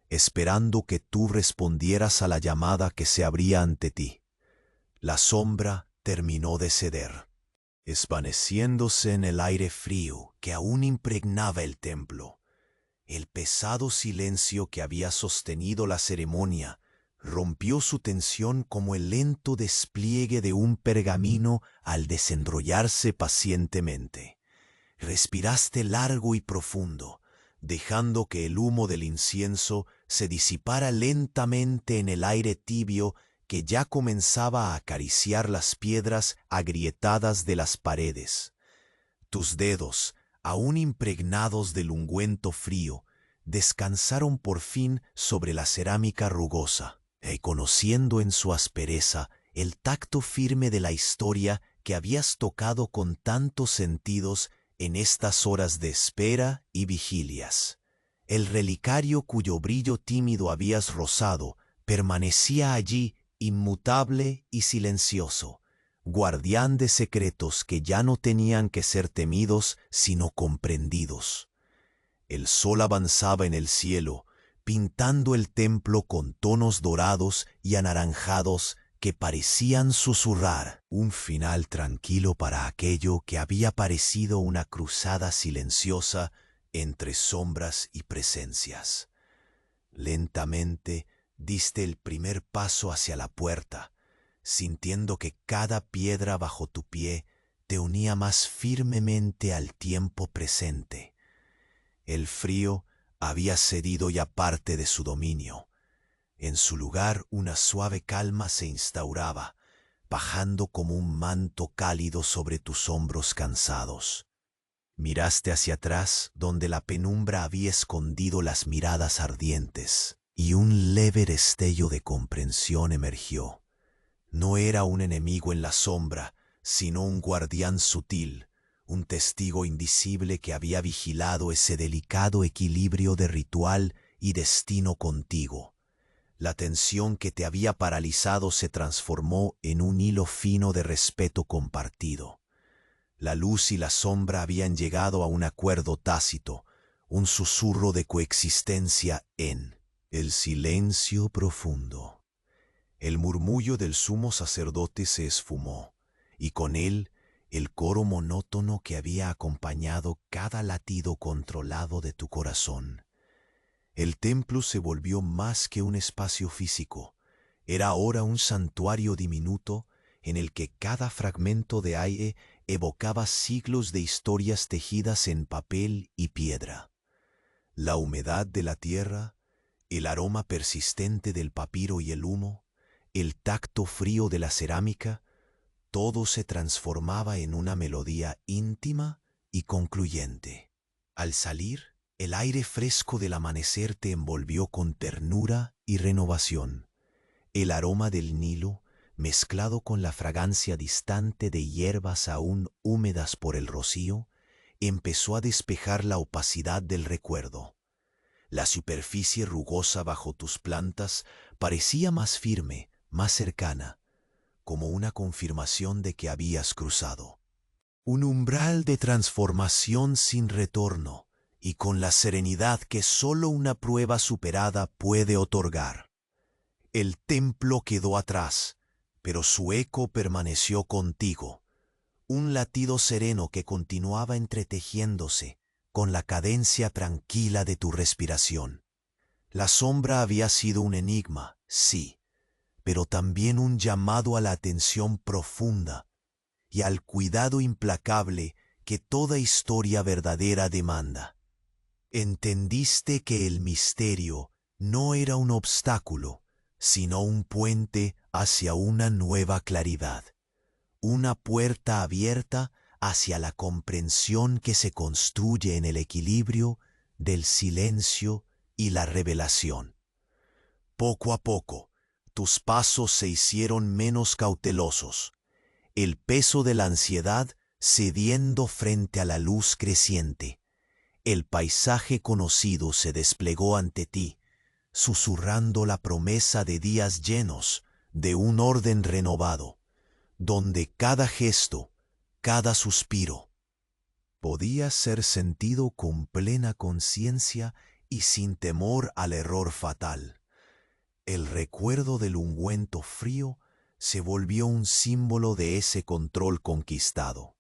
esperando que tú respondieras a la llamada que se abría ante ti. La sombra terminó de ceder, esvaneciéndose en el aire frío que aún impregnaba el templo. El pesado silencio que había sostenido la ceremonia rompió su tensión como el lento despliegue de un pergamino al desenrollarse pacientemente. Respiraste largo y profundo, dejando que el humo del incienso se disipara lentamente en el aire tibio que ya comenzaba a acariciar las piedras agrietadas de las paredes. Tus dedos, aún impregnados del ungüento frío, descansaron por fin sobre la cerámica rugosa, reconociendo en su aspereza el tacto firme de la historia que habías tocado con tantos sentidos en estas horas de espera y vigilias. El relicario cuyo brillo tímido habías rozado permanecía allí inmutable y silencioso, guardián de secretos que ya no tenían que ser temidos sino comprendidos. El sol avanzaba en el cielo, pintando el templo con tonos dorados y anaranjados que parecían susurrar un final tranquilo para aquello que había parecido una cruzada silenciosa entre sombras y presencias. Lentamente diste el primer paso hacia la puerta, sintiendo que cada piedra bajo tu pie te unía más firmemente al tiempo presente. El frío había cedido ya parte de su dominio. En su lugar una suave calma se instauraba, bajando como un manto cálido sobre tus hombros cansados. Miraste hacia atrás, donde la penumbra había escondido las miradas ardientes, y un leve destello de comprensión emergió. No era un enemigo en la sombra, sino un guardián sutil, un testigo invisible que había vigilado ese delicado equilibrio de ritual y destino contigo. La tensión que te había paralizado se transformó en un hilo fino de respeto compartido. La luz y la sombra habían llegado a un acuerdo tácito, un susurro de coexistencia en el silencio profundo. El murmullo del sumo sacerdote se esfumó, y con él el coro monótono que había acompañado cada latido controlado de tu corazón. El templo se volvió más que un espacio físico, era ahora un santuario diminuto en el que cada fragmento de aire evocaba siglos de historias tejidas en papel y piedra. La humedad de la tierra, el aroma persistente del papiro y el humo, el tacto frío de la cerámica, todo se transformaba en una melodía íntima y concluyente. Al salir, el aire fresco del amanecer te envolvió con ternura y renovación. El aroma del Nilo, mezclado con la fragancia distante de hierbas aún húmedas por el rocío, empezó a despejar la opacidad del recuerdo. La superficie rugosa bajo tus plantas parecía más firme, más cercana, como una confirmación de que habías cruzado un umbral de transformación sin retorno y con la serenidad que sólo una prueba superada puede otorgar. El templo quedó atrás, pero su eco permaneció contigo, un latido sereno que continuaba entretejiéndose con la cadencia tranquila de tu respiración. La sombra había sido un enigma, sí, pero también un llamado a la atención profunda y al cuidado implacable que toda historia verdadera demanda. Entendiste que el misterio no era un obstáculo, sino un puente hacia una nueva claridad, una puerta abierta hacia la comprensión que se construye en el equilibrio del silencio y la revelación. Poco a poco, tus pasos se hicieron menos cautelosos, el peso de la ansiedad cediendo frente a la luz creciente. El paisaje conocido se desplegó ante ti, susurrando la promesa de días llenos de un orden renovado, donde cada gesto, cada suspiro, podía ser sentido con plena conciencia y sin temor al error fatal. El recuerdo del ungüento frío se volvió un símbolo de ese control conquistado,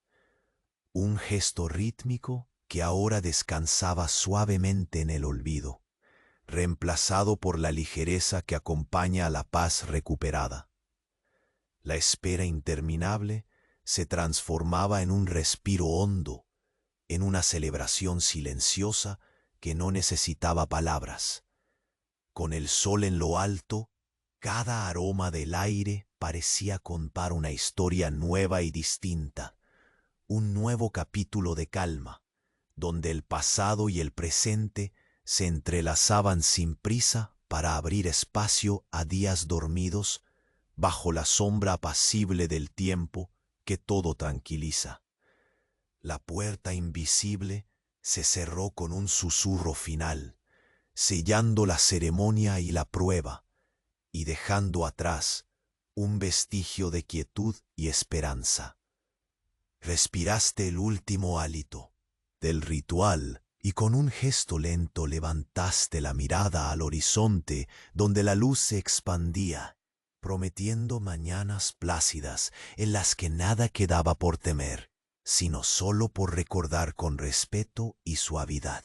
un gesto rítmico que ahora descansaba suavemente en el olvido, reemplazado por la ligereza que acompaña a la paz recuperada. La espera interminable se transformaba en un respiro hondo, en una celebración silenciosa que no necesitaba palabras. Con el sol en lo alto, cada aroma del aire parecía contar una historia nueva y distinta, un nuevo capítulo de calma, donde el pasado y el presente se entrelazaban sin prisa para abrir espacio a días dormidos bajo la sombra apacible del tiempo que todo tranquiliza. La puerta invisible se cerró con un susurro final, sellando la ceremonia y la prueba, y dejando atrás un vestigio de quietud y esperanza. Respiraste el último hálito del ritual y con un gesto lento levantaste la mirada al horizonte donde la luz se expandía, prometiendo mañanas plácidas en las que nada quedaba por temer, sino solo por recordar con respeto y suavidad.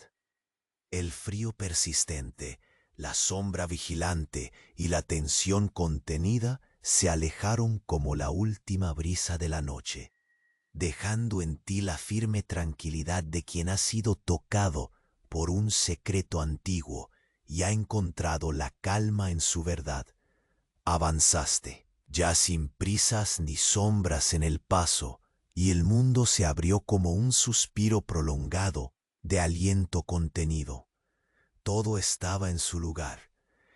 El frío persistente, la sombra vigilante y la tensión contenida se alejaron como la última brisa de la noche, dejando en ti la firme tranquilidad de quien ha sido tocado por un secreto antiguo y ha encontrado la calma en su verdad. Avanzaste, ya sin prisas ni sombras en el paso, y el mundo se abrió como un suspiro prolongado de aliento contenido. Todo estaba en su lugar,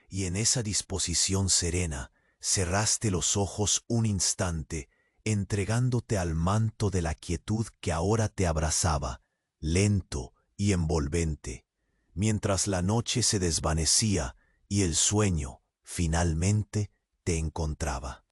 y en esa disposición serena cerraste los ojos un instante, entregándote al manto de la quietud que ahora te abrazaba, lento y envolvente, mientras la noche se desvanecía y el sueño, finalmente, te encontraba.